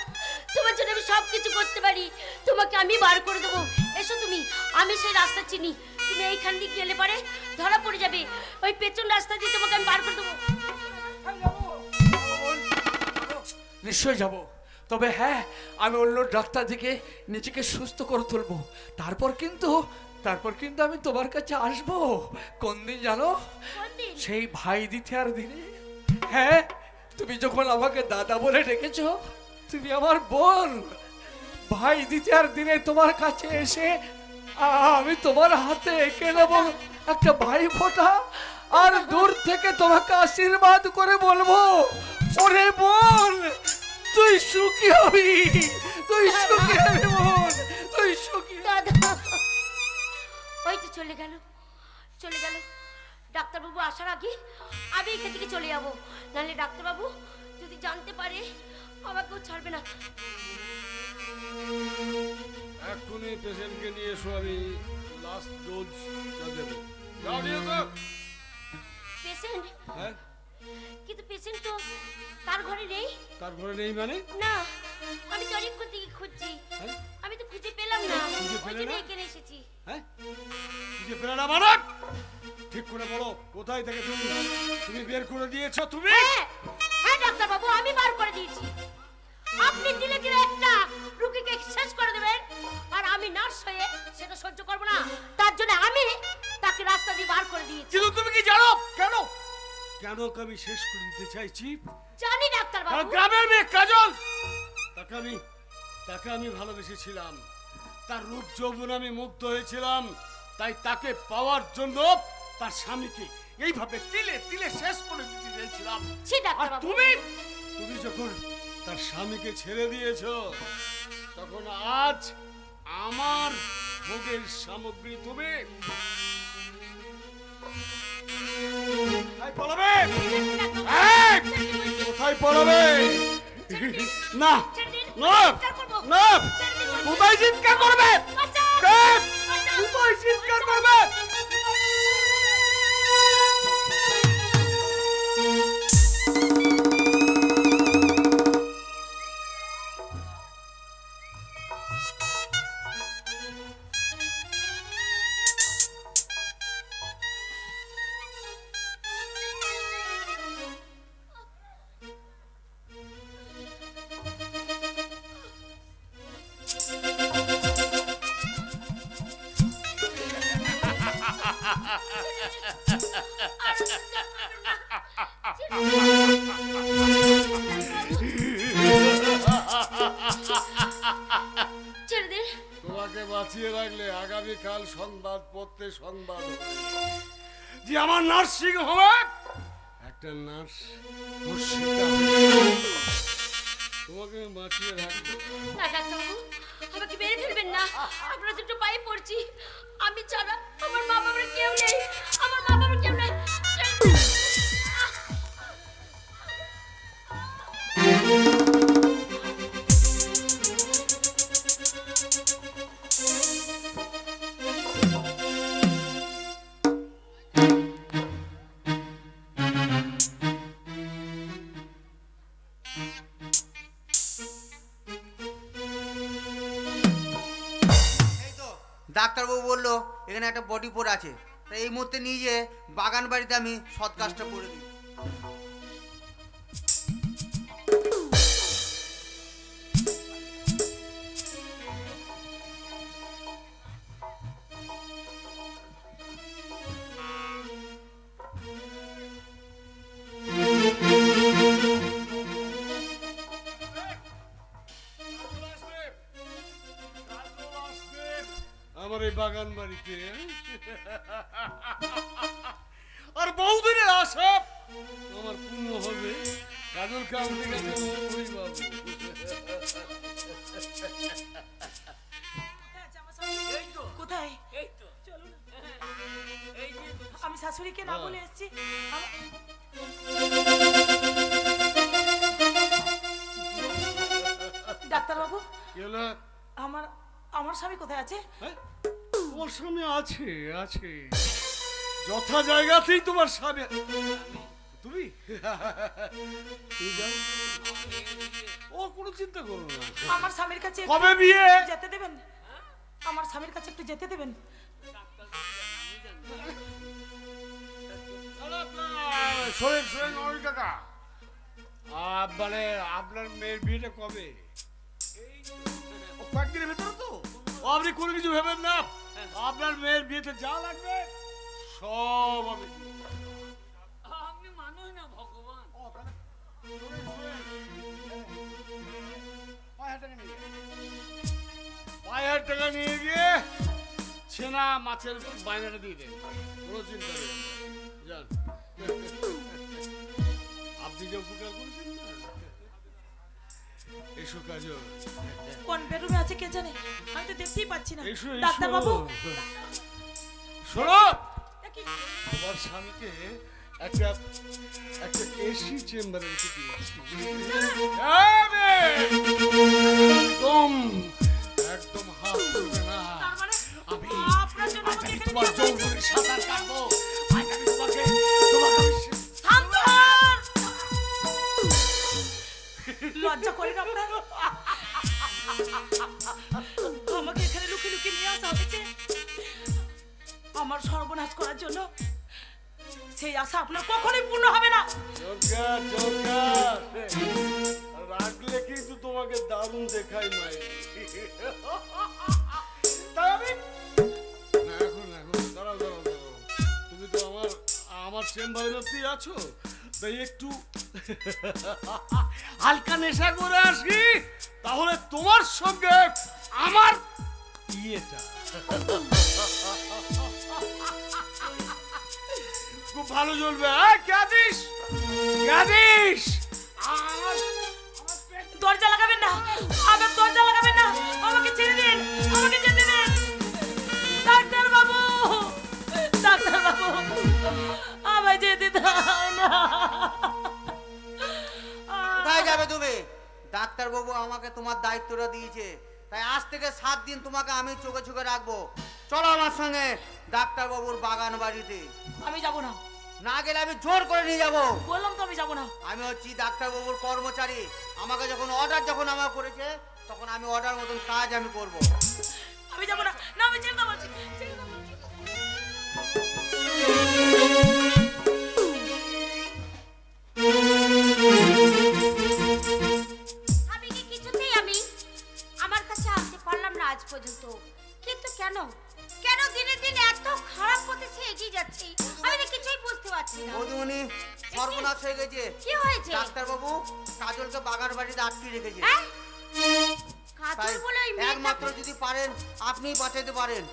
তোমার জন্য আমি সব কিছু করতে পারি। তোমাকে আমি বার করে দেবো। এসো তুমি, আমি সেই রাস্তা চিনি, তুমি এইখান দিয়ে গেলে পারে ধরা পড়ে যাবে, ওই পেছন রাস্তা দিয়ে তোমাকে আমি বার করে দেবো। নিশ্চয়ই যাব, তবে হ্যাঁ, আমি অন্য ডাক্তার থেকে নিজেকে সুস্থ করে তুলবো। তারপর কিন্তু আমি তোমার কাছে আসবো। কোন দিন জানো? সেই ভাই দ্বিতীয়ার দিনে। হ্যাঁ, তুমি যখন আমাকে দাদা বলে ডেকেছো, তুমি আমার বোন। ভাই দ্বিতীয়ার দিনে তোমার কাছে এসে আমি তোমার হাতে এঁকে নেবো একটা ভাই ফোঁটা, আর দূর থেকে তোমাকে আশীর্বাদ করে বলবো, ওরে বোন তুই সুখী হবি, তুই সুখী হবি বোন, তুই সুখী। দাদা ওই তো চলে গেল। ডাক্তারবাবু আসার আগে আমি এখান থেকে চলে যাবো, নাহলে ডাক্তারবাবু যদি জানতে পারে আমাকেও ছাড়বে না। এখনই পেশেন্টকে নিয়ে এসো, আমি লাস্ট ডোজটা দেবো। যাও নিয়ে এসো। পেশেন্ট? হ্যাঁ, কিন্তু পেশেন্ট তো তার ঘরে নেই। তার ঘরে নেই মানে? না, আমি তো অনেকক্ষণ থেকে খুঁজছি, আমি তো খুঁজে পেলাম না, ওই জন্য এখানে এসেছি। হ্যাঁ, খুঁজে পেলে না মানে? ঠিক করে বলো, কোথায় থেকে তুমি বের করে দিয়েছো? তুমি? হ্যাঁ ডাক্তারবাবু, আমি বার করে দিয়েছি। আপনি দিলে একটা রোগীকে শেষ করে দেবেন, আর আমি নার্স হয়ে সেটা সহ্য করব না, তার জন্য আমি তাকে রাস্তা দিয়ে বার করে দিয়েছি। কিন্তু তুমি কি জানো কেন আমি শেষ করে দিতে চাইছি? জানি ডাক্তারবাবু। গ্রামের মেয়ে কাজল, তাকে আমি ভালোবেসেছিলাম, তার রূপ যৌবন আমি মুগ্ধ হয়েছিলাম, তাই তাকে পাওয়ার জন্য তার স্বামীকে এইভাবে তিলে তিলে শেষ করে দিতে চেয়েছিলাম। আর তুমি যখন তার স্বামীকে ছেড়ে দিয়েছো, তখন আজ আমার ভোগের সামগ্রী তুমি কোথায় পড়াবে? না না না, কোথায় চিৎকার করবে? কোথায় চিৎকার করবে? আগামীকাল সংবাদপত্রে সংবাদ হবে যে আমার নার্সিং হোমে একটা নার্স তোমাকে আমি বাঁচিয়ে রাখবো। না ডাক্তারবাবু, আমাকে মেরে ফেলবেন না। আপনার দুটো পায়ে পড়ছি, আমি ছাড়া আমার মা বাবার কেউ নেই, আমার মা বাবার কেউ নেই। ডাক্তারবাবু বললো এখানে একটা বডি পড়ে আছে, তাই এই মুহূর্তে নিয়ে যেয়ে বাগান বাড়িতে আমি সৎ কাজটা করে দিই। আমার এই বাগান বাড়িতে আর বহুদিনের আশা আমার পূর্ণ হবে। কাজলকে আমাদের কাছে কোথায়? এই তো চলুন, এই যে আমি শাশুড়িকে না বলে এসেছি। ডাক্তারবাবু, কি হলো? আমার আমার স্বামী কোথায় আছে? হ্যাঁ? তোমার স্বামী আছে আছে যথা জায়গাতেই তোমার স্বামী। তুমি তুমি যাও। ও কোনো চিন্তা করো না। আমার স্বামীর কাছে কবে বিয়ে? যেতে দেবেন? আমার স্বামীর কাছে একটু যেতে দেবেন? শোনেন শোনেন অনিল কাকা, মানে আপনার মেয়ের বিয়েটা কবে? কয়েকদিনের ভেতরে তো। আপনি কোনো কিছু ভেবেন না, আপনার মেয়ের বিয়েতে যা লাগবে সব আমি আপনি মানুষ না ভগবান। 5,000 টাকা নিয়ে গিয়ে ছেনা মাছের বায়নাটা দিয়ে দেন, কোনো চিন্তা নেই। যান, আপনি যে উপকার করেছেন না, এসো কাজল। কোন বেডরুমে আছে কে জানে, আমি তো দেখতেই পাচ্ছি না। এসো ডাক্তারবাবু, শোনো, এ কি? তোমার স্বামীকে একটা একটা এসি চেম্বারে রেখে দিয়েছি। একদম একদম হাত তুলবে না। তার মানে আমি আপনার জন্য আজ আমাকে আমি এখানে তোমার নিয়ে আসতে- যৌবনের সাঁতার কাটবো। আজ আমি তোমাকে তোমাকে আমি শান্ত হন! লজ্জা করে না আপনার? আমাকে এখানে লুকিয়ে লুকিয়ে নিয়ে আসা হয়েছে আমার সর্বনাশ করার জন্য। সেই আশা আপনার কখনোই পূর্ণ হবে না। জোরকার জোরকার রাখলে কিন্তু তোমাকে দারুণ দেখাই মাই। তাই আমি না, এখন এখন দাঁড়াও দাঁড়াও দাঁড়াও, তুমি তো আমার চেম্বারের মধ্যেই আছো, তাই একটু হালকা নেশা করে আসি, তাহলে তোমার সঙ্গে আমার ইয়েটা খুব ভালো চলবে। ক্যাদিস ক্যাদিস দরজা লাগাবেন না, আমার দরজা লাগাবেন না, আমাকে ছেড়ে দিন, আমাকে যেতে দিন। ডাক্তারবাবু, ডাক্তারবাবু, আমায় যেতে দাও না। কোথায় যাবে তুমি? ডাক্তারবাবু আমাকে তোমার দায়িত্বটা দিয়েছে, তাই আজ থেকে 7 দিন তোমাকে আমি চোখে চোখে রাখবো। চলো আমার সঙ্গে ডাক্তারবাবুর বাগান বাড়িতে। আমি যাব না, না গেলে আমি জোর করে নিয়ে যাবো। বললাম তো আমি যাব না। আমি হচ্ছি ডাক্তারবাবুর কর্মচারী, আমাকে যখন অর্ডার আমার করেছে তখন আমি অর্ডার মতন কাজ আমি করব। আমি যাব না, না আমি চিন্তা করছি, চিন্তা করছি। স্বামীকে কিছুতেই আমি আমার কাছে আনতে পারলাম না আজ পর্যন্ত। কিন্তু কেন কেন দিনে দিনে এত খারাপ পথে সে এগিয়ে যাচ্ছে, আমি তো কিছুই বুঝতে পারছি না। বৌদিমণি সর্বনাশ হয়ে গেছে। কি হয়েছে? ডাক্তারবাবু কাজলকে বাগান বাড়িতে আটকে রেখেছে। হ্যাঁ? তাই কাজল বলে ওই মেয়েটা একমাত্র যদি পারেন আপনিই বাঁচাতে পারেন।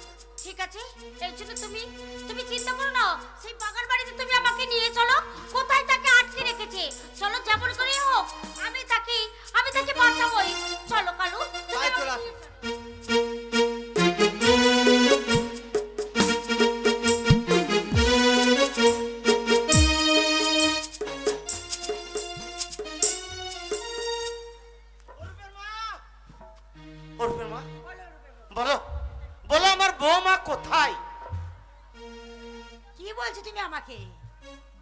ঠিক আছে, এই জন্য তুমি তুমি চিন্তা করো না। সেই বাগান বাড়িতে তুমি আমাকে নিয়ে চলো। কোথায় তাকে আটকে রেখেছে, চলো যেমন করেই হোক আমি তাকে বাঁচাবোই। চলো কালু, তাই চলে আসো। অরূপের মা, বলো বলো আমার বৌমা কোথায়? কি বলছো তুমি আমাকে?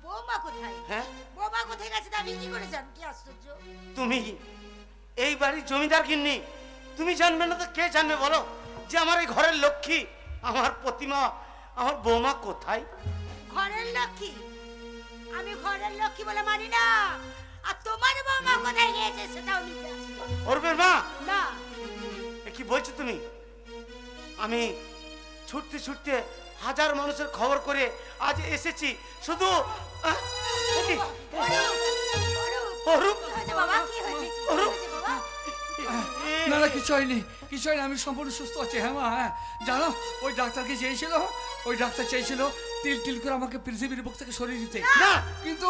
বৌমা কোথায়? হ্যাঁ, বৌমা কোথায় গেছে তা আমি কি করে জানি? কি আশ্চর্য! তুমি এই বাড়ির জমিদার গিন্নি, তুমি জানবে না তো কে জানবে বলো যে আমার এই ঘরের লক্ষ্মী, আমার প্রতিমা, আমার বৌমা কোথায়? ঘরের লক্ষ্মী? আমি ঘরের লক্ষ্মী বলে মানি না। আর তোমার বৌমা কোথায় গিয়েছে সেটাও আমি জানি অরূপের মা, না। এ কি বলছো তুমি? আমি ছুটতে ছুটতে হাজার মানুষের খবর করে আজ এসেছি শুধু এ কি? অরূপ, কি হয়েছে বাবা? কি হয়েছে? কি হয়েছে বাবা? না না, কিছু হয়নি, কিছু হয়নি, আমি সম্পূর্ণ সুস্থ আছি। হ্যাঁ মা, হ্যাঁ। জানো ওই ডাক্তারকে চেয়েছিল, ওই ডাক্তার চেয়েছিল তিল তিল করে আমাকে পৃথিবীর বুক থেকে সরিয়ে দিতে, না, কিন্তু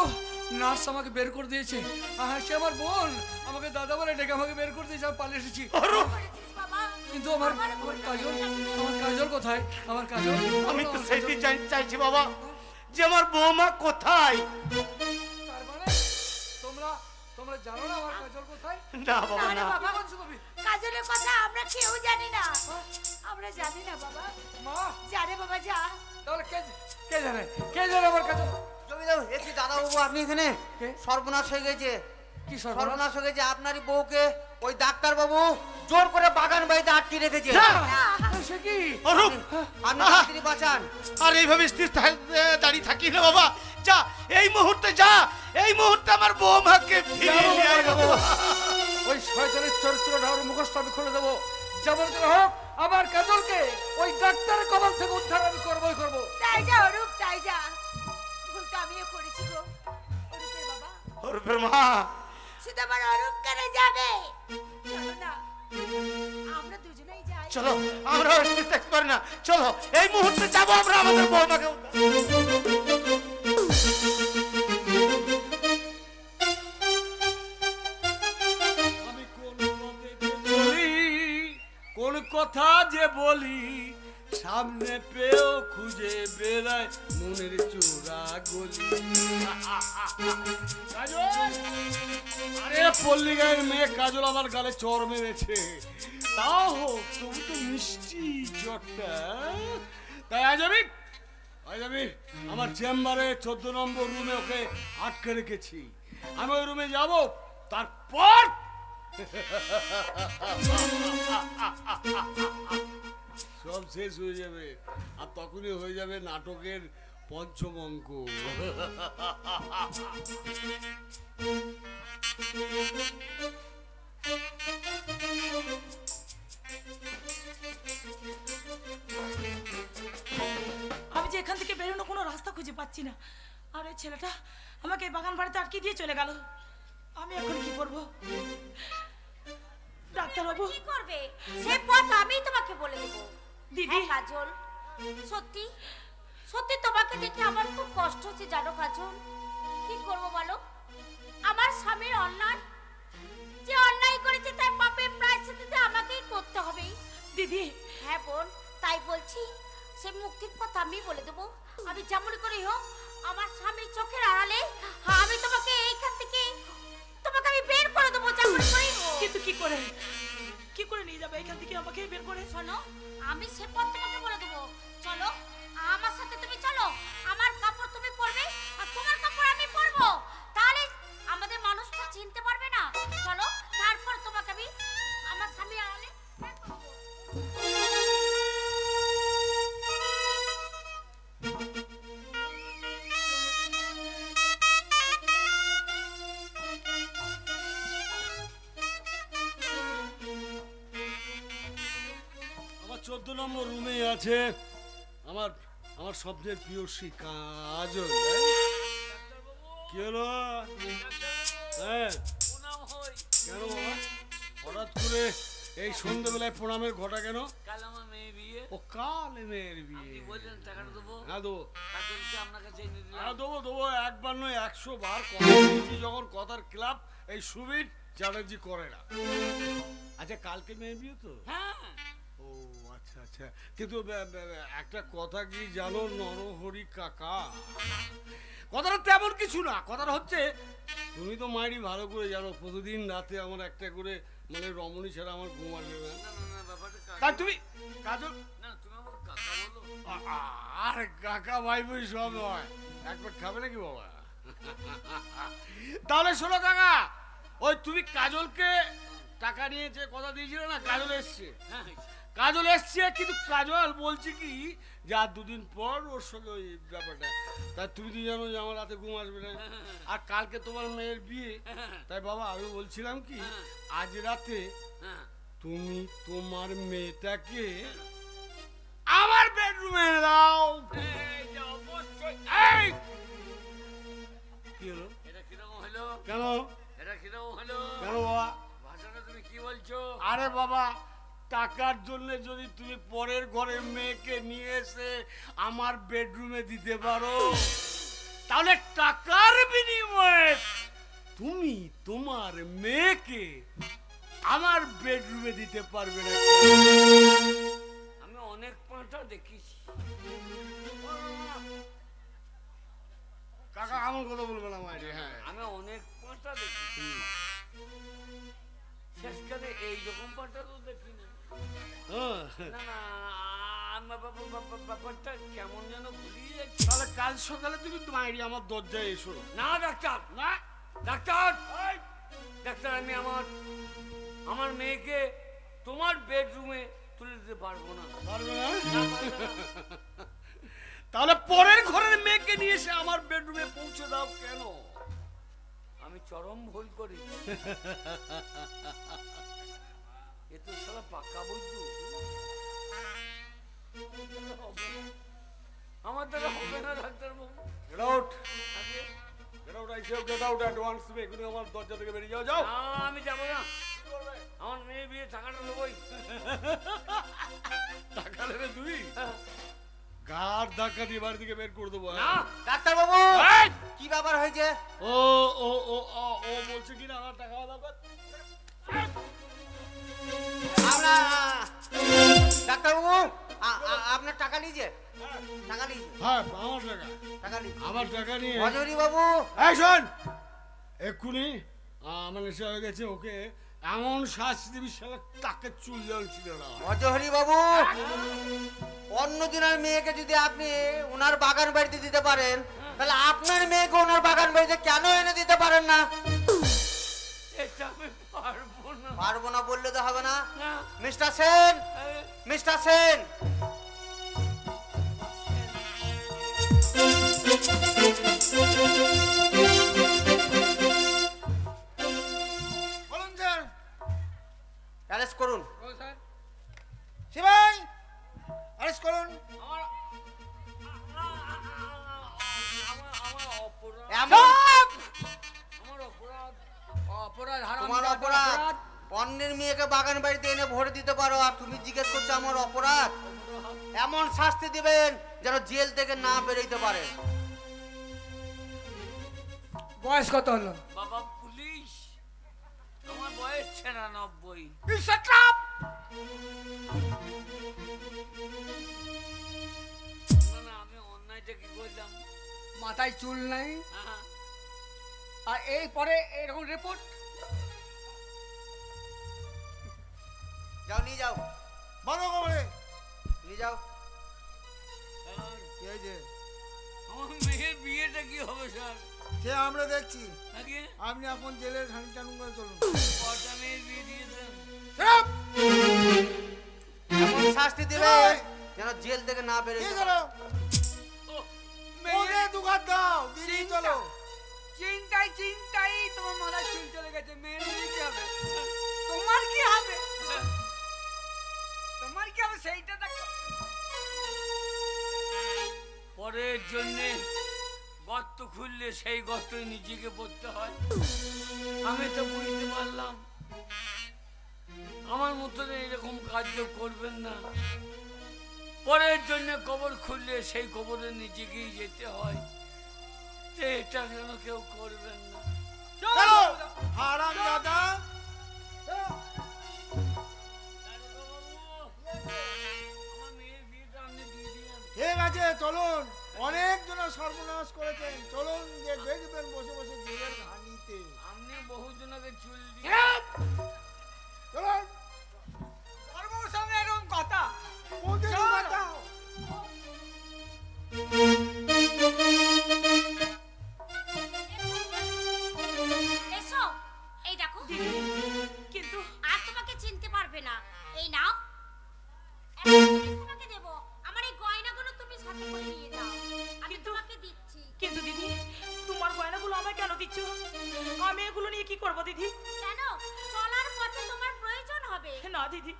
নার্স আমাকে বের করে দিয়েছে। হ্যাঁ, সে আমার বোন, আমাকে দাদা বলে ডেকে আমাকে বের করে দিয়েছে, আমি পালিয়ে এসেছি। করেছিস বাবা? কিন্তু আমার কাজল কোথায়? আমার কাজল, আমি তো সেইটি চাইছি বাবা যে আমার বৌমা কোথায়। তার মানে তোমরা জানো না আমার কাজল কোথায়? না বাবা, না না। বাবা, কি বলছো তুমি? কাজলের কথা আমরা কেউ জানি না। আমরা জানি না বাবা। মা, জানে বাবা, যা। তাহলে কে জানে আমার কাজল? জমিদার, এ কি দাদা বাবু আপনি এখানে? কে? সর্বনাশ হয়ে গেছে, কি সর্বনাশ? সর্বনাশ হয়ে গেছে। আপনারই বউকে ওই ডাক্তার বাবু জোর করে বাগান বাড়িতে আটকে রেখেছে। সে কি? অরূপ, আপনি তাড়াতাড়ি বাঁচান। আর এইভাবে স্থির দাঁড়িয়ে থাকি না বাবা, যা এই মুহূর্তে, যা এই মুহূর্তে আমার বৌমাকে ফিরিয়ে নিয়ে আয় বাবা। ওই শয়তানের চরিত্রটা ওর মুখোশটা আমি খুলে দেবো। যেমন করে হোক আমার কাজলকে ওই ডাক্তারের কবল থেকে উদ্ধার আমি করবই করবো। তাই যা অরূপ, তাই যা। ভুল তো আমিও করেছি গো। অরূপের বাবা, অরূপের মা, শুধু আমার অরূপ কেন যাবে? চলো না, আমরা দুজনেই যাই। চলো, আমরা স্থির থাকতে পারি না, চলো এই মুহূর্তে যাবো আমরা আমাদের বৌমাকে উদ্ধার। আমি কোন কথা যে বলি, সামনে পেয়েও খুঁজে বেড়ায় মনের চোরা গলি। কাজল, আরে পল্লী গায়ের মেয়ে কাজল আমার গালে চর মেরেছে। তাও হোক, তুমি তো মিষ্টি চটটা। তাই আজ আমি আমার চেম্বারে 14 নম্বর রুমে ওকে আটকে রেখেছি। আমি ওই রুমে যাব, তারপর সব শেষ হয়ে যাবে, আর তখনই হয়ে যাবে নাটকের পঞ্চম অঙ্ক। আমি যে এখান থেকে বেরোনো কোনো রাস্তা খুঁজে পাচ্ছি না। আর এই ছেলেটা আমাকে এই বাগান বাড়িতে আটকে দিয়ে চলে গেল। আমি এখন কি করব? ডাক্তারবাবু, কি করবে সে পথ আমি তোমাকে বলে দেবো। দিদি, হ্যাঁ কাজল, সত্যি সত্যি তোমাকে দেখে আমার খুব কষ্ট হচ্ছে জানো কাজল। কি করবো বলো? আমার স্বামীর অন্যায়, যে অন্যায় করেছে তার পাপের প্রায়শ্চিত্ত আমাকেই করতে হবে। দিদি, হ্যাঁ বোন, তাই বলছি সে মুক্তির পথ আমি বলে দেবো। আমি যেমন করেই হোক আমার স্বামীর চোখের আড়ালে আমি তোমাকে এইখান থেকে তোমাকে আমি বের করে দেবো যেমন করেই হোক। কিন্তু কি করে নিয়ে যাবে এখান থেকে আমাকে বের করে? শোনো, আমি সে পথ তোমাকে বলে দেবো। চলো আমার সাথে, তুমি চলো। আমার কাপড় তুমি পরবে আর তোমার কাপড় আমি পরবো, তাহলে আমাদের মানুষটা চিনতে পারবে না। চলো, তারপর তোমাকে আমি আমার স্বামী আড়ালে বের করবো। আমার 14 নম্বর রুমে আছে আমার আমার স্বপ্নের প্রিয়সী কাজল। কি হলো? হ্যাঁ, কেন বাবা হঠাৎ করে এই সন্ধ্যেবেলায় প্রণামের ঘটা কেন? কাল আমার মেয়ে বিয়ে। ও কাল মেয়ের বিয়ে। আপনি বললেন টাকাটা দেবো। হ্যাঁ দেবো। কাজলকে আপনার কাছে এনে দিলাম। হ্যাঁ দেবো দেবো, একবার নয় 100 বার কথা দিয়েছি যখন কথার ক্লাব এই সুবিধ চ্যাটার্জি করে না। আচ্ছা কালকে মেয়ের বিয়ে তো? হ্যাঁ। ও আচ্ছা আচ্ছা, কিন্তু একটা কথা কি জানো নরহরি কাকা, কথাটা তেমন কিছু না। কথাটা হচ্ছে তুমি তো মায়েরই ভালো করে জানো প্রতিদিন রাতে আমার একটা করে মানে রমণী ছাড়া আমার ঘুম আসবে না। না না না, ব্যাপারটা তাই তুমি কাজল না, তুমি আমাকে কাকা বলো। আর কাকা ভাই বই সব নয়, একবার খাবে নাকি বাবা? তাহলে শোনো কাকা, ওই তুমি কাজলকে টাকা নিয়েছে কথা দিয়েছিলে না, কাজল এসছে। হ্যাঁ কাজল এসছে, কিন্তু কাজল বলছে কি যে আর 2 দিন পর ওর সঙ্গে ওই ব্যাপারটা। তাই তুমি তো জানো যে আমার রাতে ঘুম আসবে না, আর কালকে তোমার মেয়ের বিয়ে। তাই বাবা আমি বলছিলাম কি আজ রাতে তুমি তোমার মেয়েটাকে আমার বেডরুমে দাও। অবশ্যই। এই কি হলো? এটা কিরকম হলো? কেন এটা কিরকম হলো? কেন বাবা? ভাষাটা তুমি কি বলছো? আরে বাবা, টাকার জন্য যদি তুমি পরের ঘরের মেয়েকে নিয়ে এসে আমার বেডরুমে দিতে পারো, তাহলে টাকার বিনিময়ে তুমি তোমার মেয়েকে আমার বেডরুমে দিতে পারবে না? আমি অনেক পাঁটা দেখেছি। কাকা আমার কথা বলবে না মায়ের। হ্যাঁ আমি অনেক পাঁটা দেখেছি, শেষকালে এইরকম পাঁটা তো দেখি না। না না, আমার ব্যাপারটা কেমন যেন ভুলিয়ে যাচ্ছে। তাহলে কাল সকালে তুমি মায়েরই আমার দরজায় এসো। না ডাক্তার, না ডাক্তার, ডাক্তার, আমি আমার মেয়েকে তোমার বেডরুমে তুলে দিতে পারবো না। পারবে না? তাহলে পরের ঘরের মেয়েকে নিয়ে এসে আমার বেডরুমে পৌঁছে দাও কেন? আমি চরম ভুল করি। এ তো সালা পাক্কা বৈদ্য। আমার দ্বারা হবে না doctor Babu. Get out! Get out! I say get out at once. তুমি এখনই আমার দরজা থেকে বেরিয়ে যাও। যাও। না, আমি যাবো না। আমার মেয়ে বিয়ে টাকাটা নেবই। টাকা নেবে তুমি? গার ধাক্কা দিয়ে বাড়ি থেকে বের করে দেবো। না ডাক্তার বাবু কি ব্যাপার হয়েছে? ও ও ও ও বলছে কি না আমার টাকা দরকার। ডাক্তার বাবু আপনার টাকা নিয়েছে? টাকা নিয়েছে? হ্যাঁ আমার টাকা। টাকা নিয়েছে আমার টাকা নিয়ে অজরি বাবু। এই শোন, এক্ষুনি আমার নেশা হয়ে গেছে, ওকে এমন শাস্তি দিবি শালা তাকে চুল জ্বলছিল না। অজহরি বাবু, অন্যদিনের মেয়েকে যদি আপনি ওনার বাগান বাড়িতে দিতে পারেন, তাহলে আপনার মেয়েকে ওনার বাগান বাড়িতে কেন এনে দিতে পারেন না? এটা আমি পারবো না। পারবো না বললে তো হবে না। না, মিস্টার সেন, মিস্টার সেন, বলুন স্যার। অ্যারেস্ট করুন। শিবাই অ্যারেস্ট করুন। আমার অপরাধ, এমন আমার অপরাধ। অপরাধ হারাম। তোমার অপরাধ অন্যের মেয়েকে বাগান বাড়িতে এনে ভরে দিতে পারো, আর তুমি জিজ্ঞেস করছো আমার অপরাধ? এমন শাস্তি দিবেন যেন জেল থেকে না বেরোইতে পারে। বয়স কত হলো? বাবা পুলিশ, আমার বয়স 96। না না, আমি অন্যায়টা কি করলাম? মাথায় চুল নাই, হ্যাঁ, আর এই পরে এরকম রিপোর্ট। যাও নিয়ে যাও, বলো খবরে নিয়ে যাও। স্যার, কি হয়েছে? আমার মেয়ের বিয়েটা কি হবে স্যার? সে আমরা দেখছি। আগে আপনি এখন জেলের খানি টানুন করে চলুন। কটা মেয়ের বিয়ে দিয়েছেন? এমন শাস্তি দিবেন যেন জেল থেকে না কি বেরোইতে করো? ও, ওকে দুঘাত দাও, দিদি চলো। চিন্তাই চিন্তাই তোমার মাথায় চুল চলে গেছে। মেয়ের বিয়ে কি হবে? তোমার কি হবে? তোমার কি হবে সেইটা দেখো। পরের জন্যে গর্ত খুললে সেই গর্তই নিজেকে পড়তে হয়। আমি তো বুঝতে পারলাম আমার মতন এরকম কার্য করবেন না। পরের জন্য কবর খুললে সেই কবরে নিজেকেই যেতে হয়, এটা যেন কেউ করবেন না। চলো হারাম দাদা। আমার মেয়ের বিয়েটা আপনি দিয়ে দিন। ঠিক আছে চলুন, অনেক জন সর্বনাশ করেছেন, চলুন যে দেখবেন বসে বসে জেলের ঘানিতে। আপনি বহুজনকে চুল দিয়ে চলুন ধর্মের সঙ্গে এরকম কথা। ওদের চল। বাঁচাও। এসো, এই দেখো। কিন্তু আর তোমাকে চিনতে পারবে না। এই নাও, একটা জিনিস তোমাকে দেবো। আমার এই গয়নাগুলো তুমি সাথে করে নিয়ে যাও। আমি তোমাকে দিচ্ছি। কিন্তু দিদি, তোমার গয়নাগুলো আমায় কেন দিচ্ছ? আমি এগুলো নিয়ে কি করবো দিদি? কেন? চলার পথে তোমার প্রয়োজন হবে। না দিদি,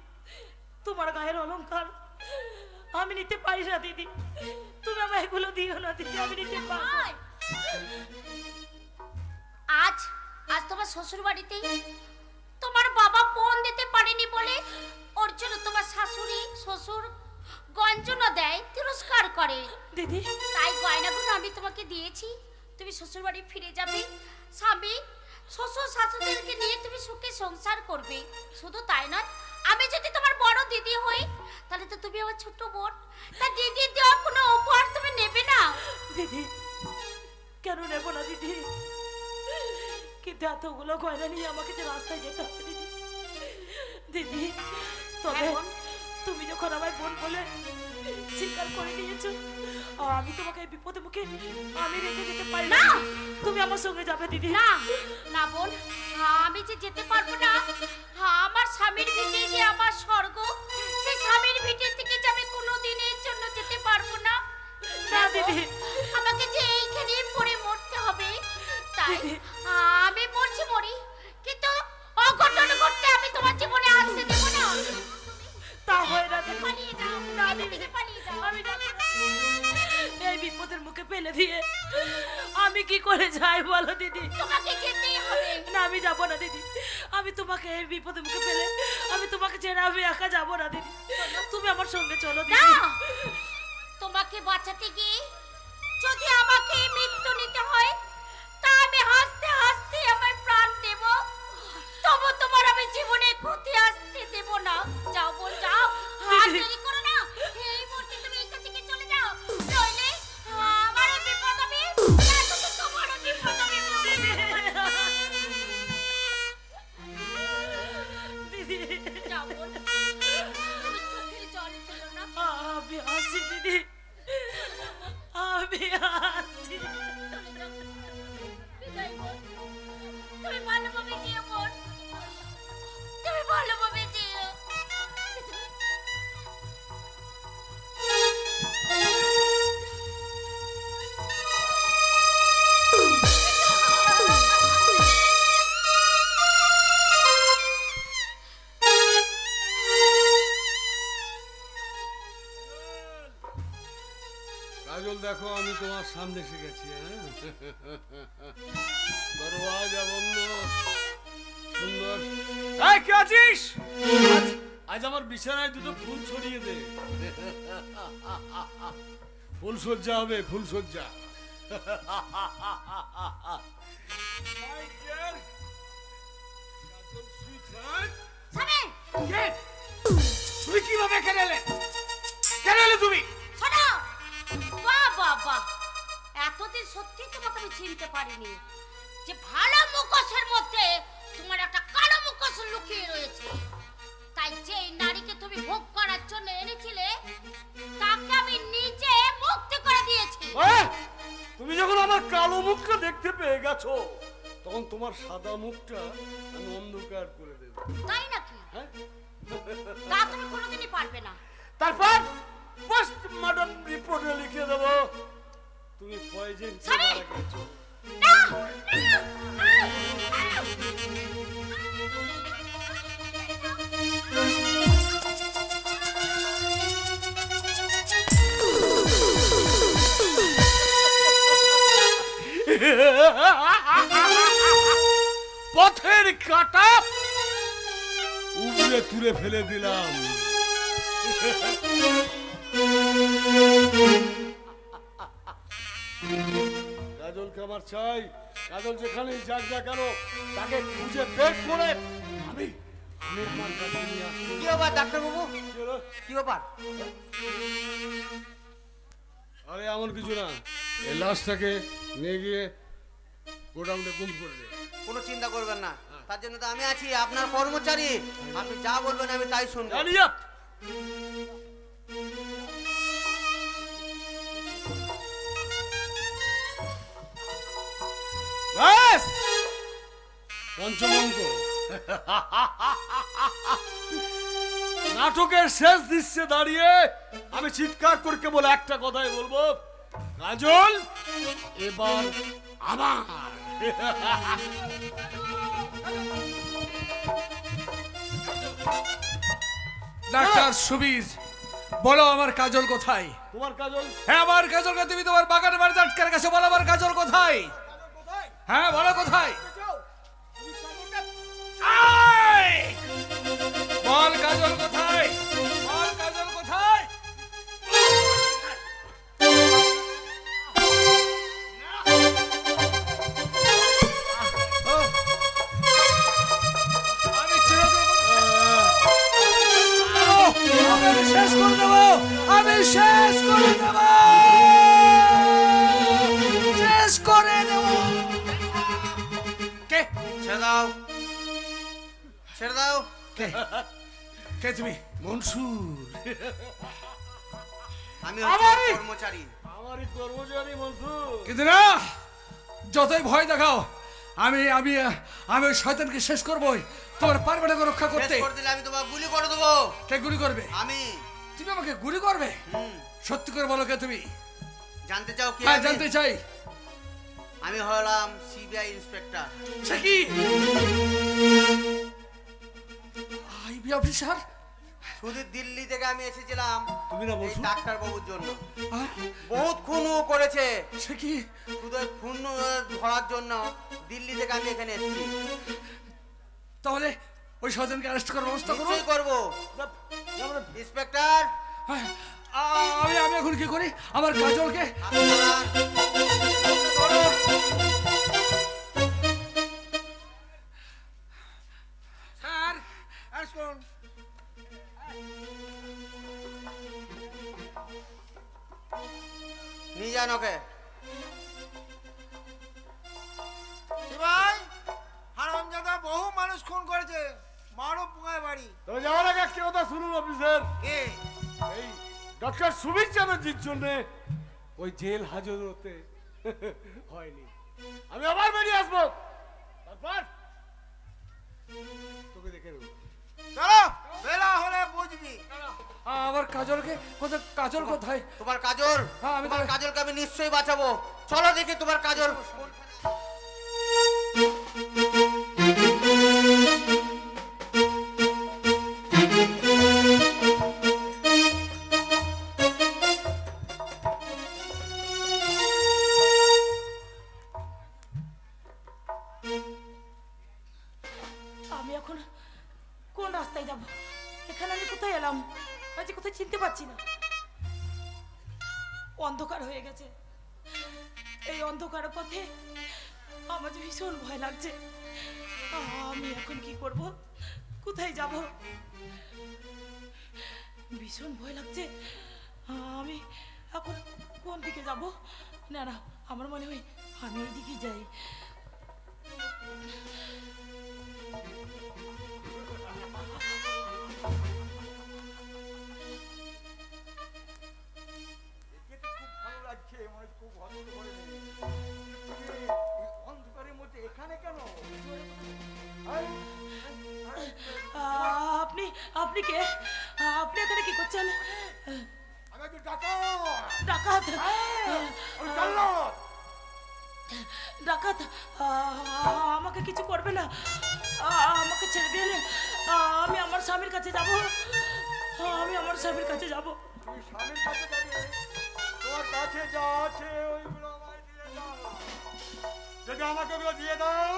তোমার গায়ের অলংকার আমি নিতে পারি না দিদি। তুমি আমায় এগুলো দিও না দিদি, আমি নিতে পারবো না। হয়। আজ আজ তোমার শ্বশুর বাড়িতে তোমার বাবা পণ দিতে পারেনি বলে ওর জন্য তোমার শাশুড়ি শ্বশুর গঞ্জনা দেয়, তিরস্কার করে। দিদি, তাই গয়নাগুলো আমি তোমাকে দিয়েছি। তুমি শ্বশুর বাড়ি ফিরে যাবে, স্বামী শ্বশুর শাশুড়িকে নিয়ে তুমি সুখে সংসার করবে। শুধু তাই নয়, আমি যদি তোমার বড় দিদি হই তাহলে তো তুমি আমার ছোট বোন। তা দিদির দেওয়া কোনো উপহার তুমি নেবে না? দিদি, কেন নেবো না দিদি? কিন্তু এতগুলো গয়না নিয়ে আমাকে যে রাস্তায় যেতে হবে দিদি। দিদি, তবে হ্যাঁ বোন। তুমি যখন আমায় বোন বলে স্বীকার করে নিয়েছো, আর আমি তোমাকে এই বিপদে মুখে আমি রেখে যেতে পারি না। না। তুমি আমার সঙ্গে যাবে দিদি। না না বোন, আমি যে যেতে পারবো না। আমার স্বামীর ভিটে যে আমার স্বর্গ, সেই স্বামীর ভিটে থেকে যাবে কোনো দিনের জন্য যেতে পারবো না। না দিদি, আমাকে যে এইখানে পড়ে মরতে হবে। তাই দিদি। আমি মরি, কিন্তু অঘটন ঘটতে আমি তোমার জীবনে আসতে দেব না। তা হয় না দিদি। পালিয়ে যাও, না এখান দিদি, থেকে পালিয়ে যাও। আমি যাবো না। এই বিপদের মুখে ফেলে দিয়ে আমি কি করে যাই বলো দিদি? তোমাকে যেতেই হবে। না, আমি যাবো না দিদি। আমি তোমাকে এই বিপদের মুখে ফেলে আমি তোমাকে ছেড়ে আমি একা যাবো না দিদি। তুমি আমার সঙ্গে চলো না, দিদি। তোমাকে বাঁচাতে গিয়ে যদি আমাকে মৃত্যু নিতে হয়, তা আমি হাসতে হাসতে আমার প্রাণ দেব, তবু তোমার আমি জীবনে ক্ষতি আসতে দেব না। যাও বোন, যাও, আর দেরি করো না। এই মুহূর্তে তুমি এখান থেকে চলে যাও, নইলে আমারও বিপদ হবে, তারপরে তোমারও বিপদ হবে। দিদি, যাও বোন, তুমি চোখের জল ফেলো না। আমি আসি দিদি, আমি আসি। চলে যাও। বিদায় বোন। তুমি ভালোভাবে যেও বোন, তুমি ভালোভাবে যেও। কাজল দেখো, আমি তোমার সামনে এসে গেছি। হ্যাঁ, দরওয়াজা বন্ধ, সুন্দর। এই, কে আছিস? আজ আমার বিছানায় দুটো ফুল ছড়িয়ে দে। ফুল সজ্জা হবে, ফুল সজ্জা। My dear কাজল sweetheart, স্বামী, কে? তুমি কিভাবে কেন এলে? কেন এলে তুমি? শোনো। বাহ বাহ বাহ, এতদিন সত্যি তোমাকে আমি চিনতে পারিনি যে ভালো মুখোশের মধ্যে তোমার একটা কালো মুখোশ লুকিয়ে রয়েছে। তাই যে নারীকে তুমি ভোগ করার জন্য এনেছিলে, তাকে আমি নিজে মুক্তি করে দিয়েছি। তুমি যখন আমার কালো মুখটা দেখতে পেয়ে গেছো, তখন তোমার সাদা মুখটা আমি অন্ধকার করে দেব। তাই নাকি? হ্যাঁ, তা তুমি কোনোদিনই পারবে না। তারপর পোস্টমর্টম রিপোর্টে লিখে দেবো তুমি পয়জন স্বামী! মারা গেছো। না, পথের কাঁটা উপরে তুলে ফেলে দিলাম। কাজলকে আমার চাই। কাজল যেখানেই যাক না কেন তাকে খুঁজে বের করে আমি আমার কাছে নিয়ে আসবো। কি ব্যাপার ডাক্তারবাবু? কি হলো? কি ব্যাপার? আরে এমন কিছু না, এই লাশটাকে নিয়ে গিয়ে গোডাউনে গুম করে দে। কোনো চিন্তা করবেন না, তার জন্য তো আমি আছি, আপনার কর্মচারী। আপনি যা বলবেন আমি তাই শুনবো। জানিয়া ব্যাস, পঞ্চম অঙ্ক। নাটকের শেষ দৃশ্যে দাঁড়িয়ে আমি চিৎকার করে কেবল একটা কথাই বলবো, কাজল এবার আমার। ডাক্তার সুবীর, বলো আমার কাজল কোথায়? তোমার কাজল? হ্যাঁ, আমার কাজলকে তুমি তোমার বাগানের বাড়িতে আটকে রেখেছো। বলো আমার কাজল কোথায়? হ্যাঁ, বলো কোথায়? বল কাজল কোথায়? বল কাজল কোথায়? আমি শেষ করে দেবো। আমি শেষ করে দেবো। শেষ করে দেবো। কে? ছেড়ে দাও, ছেড়ে দাও। কে? কে তুমি? মনসুর। আমি হচ্ছি কর্মচারী। আমারই কর্মচারী মনসুর। কিন্তু না, যতই ভয় দেখাও, আমি আমি আমি ওই শয়তানকে শেষ করবই। তোমার পারবে না রক্ষা করতে। শেষ করে দিলে আমি তোমাকে গুলি করে দেবো। কে গুলি করবে? আমি। তুমি আমাকে গুলি করবে? সত্যি করে বলো কে তুমি? জানতে চাও কি? হ্যাঁ, জানতে চাই। আমি হলাম সিবিআই ইন্সপেক্টর। সে কি? IB officer? শুধু দিল্লি থেকে আমি এসেছিলাম তুমি না বলছো? ডাক্তার বাবুর জন্য। আহ, বহুত খুন করেছে। সে কি? শুধু ওই খুন ধরার জন্য দিল্লি থেকে আমি এখানে এসেছি। তাহলে ওই শয়তানকে অ্যারেস্ট করার ব্যবস্থা করো। নিশ্চয়ই করবো ইন্সপেক্টর। হ্যাঁ, আমি আমি এখন কি করি? আমার কাজলকে স্যার, অ্যারেস্ট করুন। নিয়ে যান ওকে। ভাই, হারামজাদা বহু মানুষ খুন করেছে। মারো পুঙ্গায় বাড়ি। তবে যাওয়ার আগে একটা কথা শুনুন অফিসার। কে? এই ডক্টর সুবীর চ্যাটার্জির জন্য ওই জেল হাজর হতে হয়নি। আমি আবার বেরিয়ে আসবো, তারপর তোকে দেখে নেবো। চলো, বেলা হলে বুঝবি। আমার কাজলকে কোথায়? কাজল কোথায়? তোমার কাজল? হ্যাঁ, আমি তোমার কাজলকে আমি নিশ্চয়ই বাঁচাবো। চলো দেখি তোমার কাজল। আমি এখন কোন রাস্তায় যাব? এখানে আমি কোথায় এলাম? আজ কোথায় চিনতে পারছি না। অন্ধকার হয়ে গেছে। এই অন্ধকার পথে আমার যে ভীষণ ভয় লাগছে। আমি এখন কি করব? কোথায় যাব? ভীষণ ভয় লাগছে। আমি এখন কোন দিকে যাব? না না, আমার মনে হয় আমি এই দিকেই যাই। আপনি আপনি কে? আপনি এখানে কি করছেন? ডাকাত? ডাকাত আমাকে কিছু করবে না, আমাকে ছেড়ে দিন। আমি আমার স্বামীর কাছে যাব। আমি আমার স্বামীর কাছে যাব। তুমি স্বামীর কাছে যাবে? তোমার কাছে যা আছে ওইগুলো আমায় দিয়ে দাও। যদি আমাকে ওগুলো দিয়ে দাও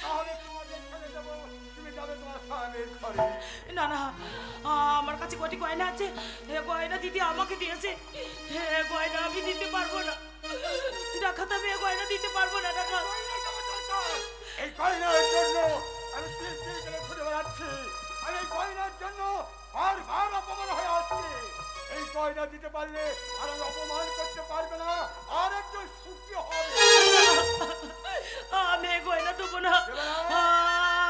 তাহলে তোমাকে ছেড়ে দেবো। তুমি যাবে তোমার স্বামীর পারি। না না, আমার কাছে কটি গয়না আছে, এ গয়না দিদি আমাকে দিয়েছে, এ গয়না আমি দিতে পারবো না ডাকাত, আমি এ গয়না দিতে পারবো না ডাকাত। এই গয়নার জন্য আমি তিল তিল করে ঘুরে বেড়াচ্ছি, আর এই গয়নার জন্য বারবার অপমান হয়ে আসছে। এই গয়না দিতে পারলে আর আমি অপমান করতে পারবে না, আর একজন সুখী হবে। আমি এ গয়না দেবো না,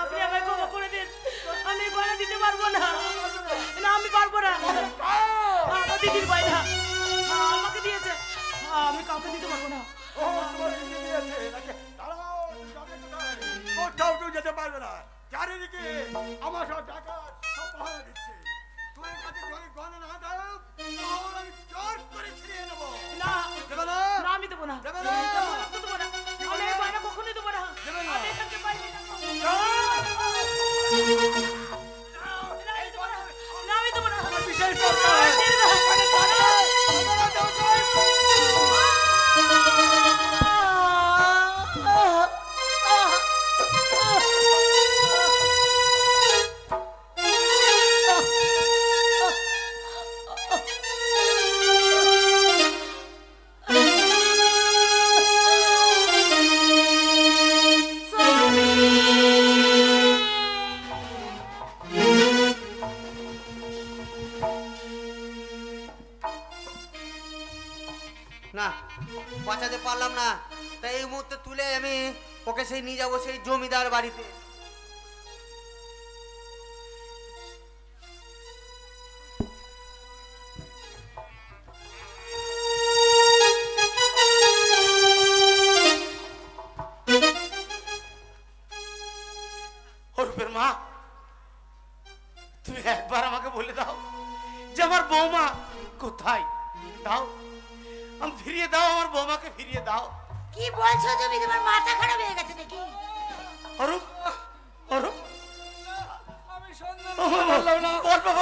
আপনি আমায় ক্ষমা করে দিন, আমি এ গয়না দিতে পারবো না, না আমি পারবো না। আমার দিদির গয়না আমাকে দিয়েছে, আমি কাউকে দিতে পারবো না। ও তোমার দিদি দিয়েছে নাকি? দাঁড়াও, তুমি যাবে কোথায়? কোথাও তুমি যেতে পারবে না। চারিদিকে আমার সব টাকা সব পাহারা দিচ্ছে। তোমার কাছে যদি গয়না না দাও, তাহলে আমি জোর করে ছিনিয়ে নেবো। না দেবে না? না, আমি দেবো না, দেবে না? দেবো না, আমি এই গয়না কখনোই দেবো না, দেবে না? আমি এখানকে বাইরে যাবো। না আমি দেবো না, বিশেষ দরকার। ছেড়ে দাও। না, বাঁচাতে পারলাম না, তাই এই মুহূর্তে তুলে আমি ওকে সেই নিয়ে যাবো সেই জমিদার বাড়িতে। অরূপের মা, তুমি একবার আমাকে বলে দাও যে আমার বৌমা কোথায়? দাও, আমি ফিরিয়ে দাও, আমার বৌমাকে ফিরিয়ে দাও। কি বলছো তুমি? তোমার মাথা খারাপ হয়ে গেছে নাকি? অরূপ, অরূপ, আমি সন্ধান করতে পারলাম না।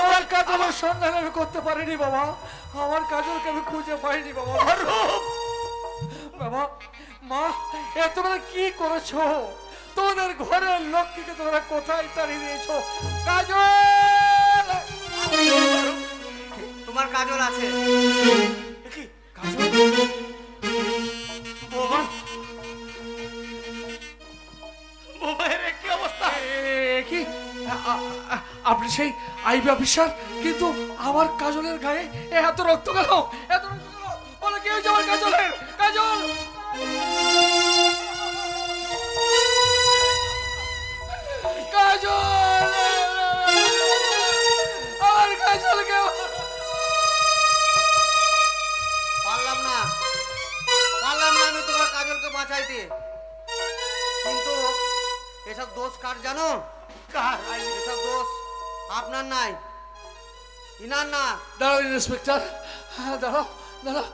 আমার কাজলের সন্ধান আমি করতে পারিনি বাবা, আমার কাজলকে আমি খুঁজে পাইনি বাবা। অরূপ, বাবা, মা, এ তোমরা কি করেছো? তোমাদের ঘরের লক্ষ্মীকে তোমরা কোথায় তাড়িয়ে দিয়েছো? কাজল! তোমার কাজল আছে। এ কি কাজল? বৌমা, বৌমা, এর কি অবস্থা? কি আপনি সেই আইবি অফিসার, কিন্তু আমার কাজলের গায়ে এত রক্ত গেল, এত রক্ত গেল, বলে কি হয়েছে আমার কাজলের? কাজল, কাজল, আমার কাজলকে পারলাম না, পারলাম না আমি তোমার কাজলকে বাঁচাইতে। কিন্তু এসব দোষ কার জানো? কার? এসব দোষ আপনার নাই, ইনার না। দাঁড়াও ইন্সপেক্টর, দাঁড়াও দাঁড়াও,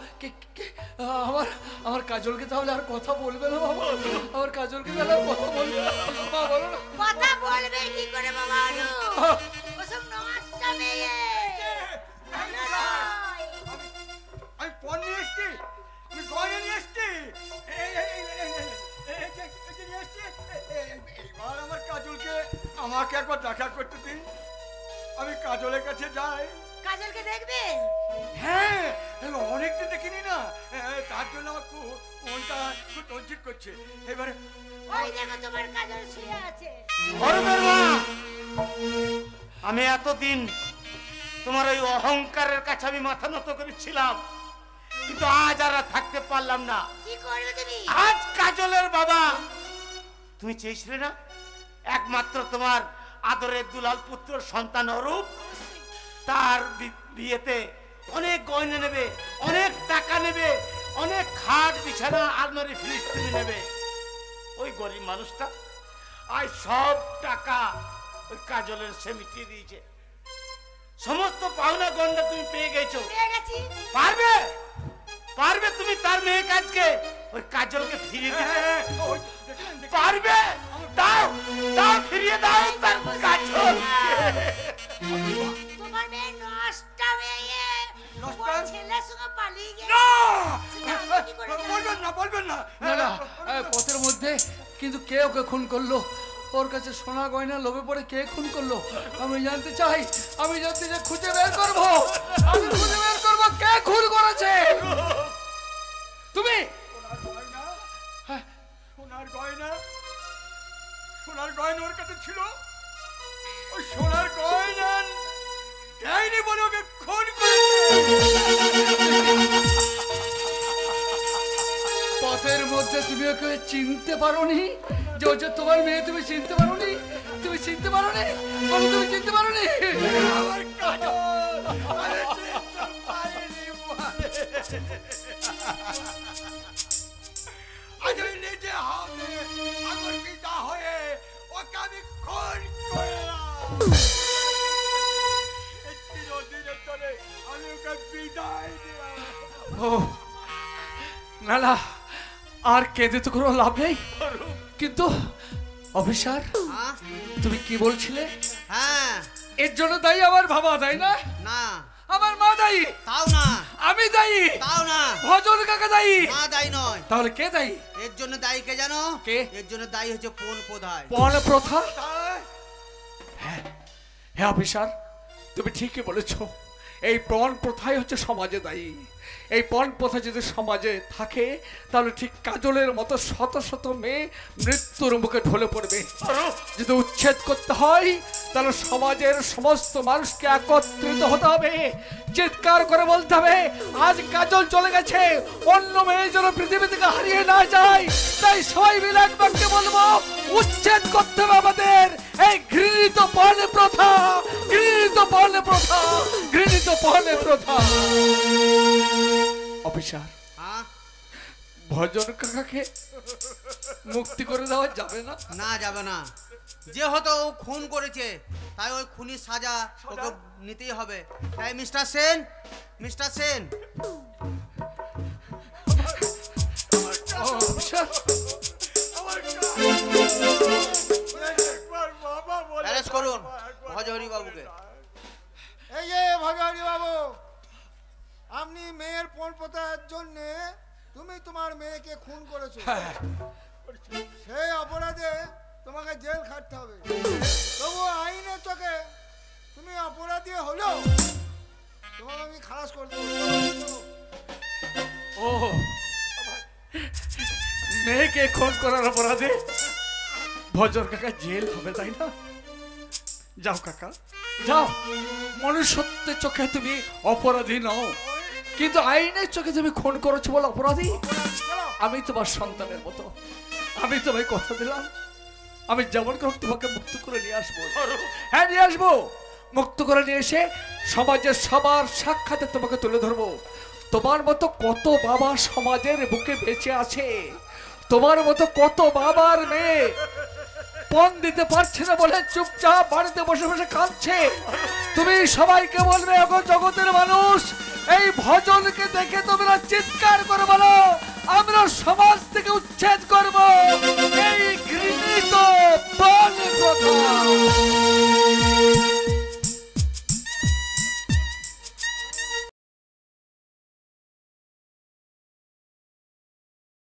আমার আমার কাজলকে তাহলে আর কথা বলবে না বাবা? আমার কাজলকে তাহলে আর কথা বলবে না? মা বলো না। কথা বলবে কি করে বাবা? ওসব নষ্ট মেয়ে। আমি পণ নিয়ে এসছি, আমি গয়না নিয়ে এসছি, এইবার আমার কাজলকে আমাকে একবার দেখা করতে দিন। আমি কাজলের কাছে যাই। কাজলকে দেখবে? হ্যাঁ, অনেকদিন দেখিনি না, তার জন্য আমার খুব মনটা খুব টনচিট করছে। এবারে ওই দেখো তোমার কাজল শুয়ে আছে। অরূপের মা, আমি এতদিন তোমার ওই অহংকারের কাছে আমি মাথা নত করেছিলাম, কিন্তু আজ আর থাকতে পারলাম না। কি করবে তুমি? আজ কাজলের বাবা, তুমি চেয়েছিলে না একমাত্র তোমার আদরের দুলাল পুত্র সন্তান অরূপ, তার বিয়েতে অনেক গয়না নেবে, অনেক টাকা নেবে, অনেক খাট বিছানা আলমারি ফ্রিজ তুমি নেবে। ওই গরিব মানুষটা আজ সব টাকা ওই কাজলের সে মিটিয়ে দিয়েছে। সমস্ত পাওনা গন্ডা তুমি পেয়ে গেছো। পেয়ে গেছি। পারবে, পারবে তুমি তার মেয়ে কাজকে ওই কাজলকে ফিরিয়ে দিতে? পারবে? দাও, দাও, ফিরিয়ে দাও তার কাজল। তোমার মেয়ে নষ্ট মেয়ে। নষ্ট? ওই ছেলের সঙ্গে পালিয়ে গেছে। না! সেটা আমি কি করে জানবো? বলবেন না, বলবেন না। না না, পথের মধ্যে কিন্তু কে ওকে খুন করলো ওর কাছে সোনা গয়না লোভে পড়ে কে খুন করলো আমি জানতে চাই। আমি জানতে চাই, খুঁজে বের করবো, আমি খুঁজে বের করবো কে খুন করেছে। তুমি সোনার গয়না, সোনার গয়না ওর কাছে ছিল। ওই সোনার গয়না দেয়নি বলে ওকে খুন করেছে। পথের মধ্যে তুমি ওকে চিনতে পারোনি, যে ও যে তোমার মেয়ে, তুমি চিনতে পারোনি, তুমি চিনতে পারোনি, বলো তুমি চিনতে পারোনি। আমার কাজল, আরে চিনতে পারিনি বলে। আজ ওই নিজে হাতে আগর পিতা হয়ে ওকে আমি খুন করলাম। এই চিরদিনের জন্য আমি ওকে বিদায় দিলাম। ও না না, আর কেঁদে তো কোনো লাভ নেই। কিন্তু অফিসার, হ্যাঁ তুমি কি বলছিলে? হ্যাঁ এর জন্য দায়ী আমার বাবা, তাই না? না আমার মা দায়ী, তাও না, আমি দায়ী, তাও না, ভজন কাকা দায়ী, না দায়ী নয়। তাহলে কে দায়ী? এর জন্য দায়ী কে জানো? কে? এর জন্য দায়ী হচ্ছে পণ প্রধায়। পণ প্রথা? হ্যাঁ অফিসার, তুমি ঠিকই বলেছো। এই পণ প্রথাই হচ্ছে সমাজে দায়ী। এই পণ প্রথা যদি সমাজে থাকে তাহলে ঠিক কাজলের মতো শত শত মেয়ে মৃত্যুর মুখে ঢলে পড়বে। যদি উচ্ছেদ করতে হয় তাহলে সমাজের সমস্ত মানুষকে একত্রিত হতে হবে, চিৎকার করে বলতে হবে আজ কাজল চলে গেছে, অন্য মেয়ে যেন পৃথিবী থেকে হারিয়ে না যায়। তাই সবাই মিলে এক বাক্যে বলবো, উচ্ছেদ করতে হবে আমাদের এই ঘৃণিত পণ প্রথা, ঘৃণিত পণ প্রথা, ঘৃণিত পণ প্রথা। অফিসার, হ্যাঁ ভজন কাকাকে মুক্তি করে দেওয়া যাবে না? না যাবে না, যেহেতু ও খুন করেছে তাই ওই খুনির সাজা ওকে নিতেই হবে। তাই মিস্টার সেন, মিস্টার সেন, ও, অফিসার, একবার বাবা বলে অ্যারেস্ট করুন ভজহরি বাবুকে। এই যে ভজহরি বাবু, আপনি মেয়ের পণ প্রথার জন্য তুমি তোমার মেয়েকে খুন করেছো, হ্যাঁ, সেই অপরাধে তোমাকে জেল খাটতে হবে। তবু আইনের চোখে তুমি অপরাধী হলেও তোমাকে আমি খালাস করে দেবো। ও মেয়েকে খুন করার অপরাধে ভজন কাকা জেল হবে, তাই না? যাও কাকা, যাও। মনুষ্যত্বের চোখে তুমি অপরাধী নও, কিন্তু আইনের চোখে তুমি খুন করেছো বলে অপরাধী। আমি তোমার সন্তানের মতো, আমি তোমায় কথা দিলাম আমি যেমন করে তোমাকে মুক্ত করে নিয়ে আসবো। হ্যাঁ নিয়ে আসবো, মুক্ত করে নিয়ে এসে সমাজের সবার সাক্ষাতে তোমাকে তুলে ধরবো। তোমার মতো কত বাবা সমাজের বুকে বেঁচে আছে, তোমার মতো কত বাবার মেয়ে পণ দিতে পারছে না বলে চুপচাপ বাড়িতে বসে বসে কাঁদছে। তুমি সবাইকে বলবে, এখন জগতের মানুষ এই ভজনকে দেখে তোমরা চিৎকার করে বলো আমরা সমাজ থেকে উচ্ছেদ করবো,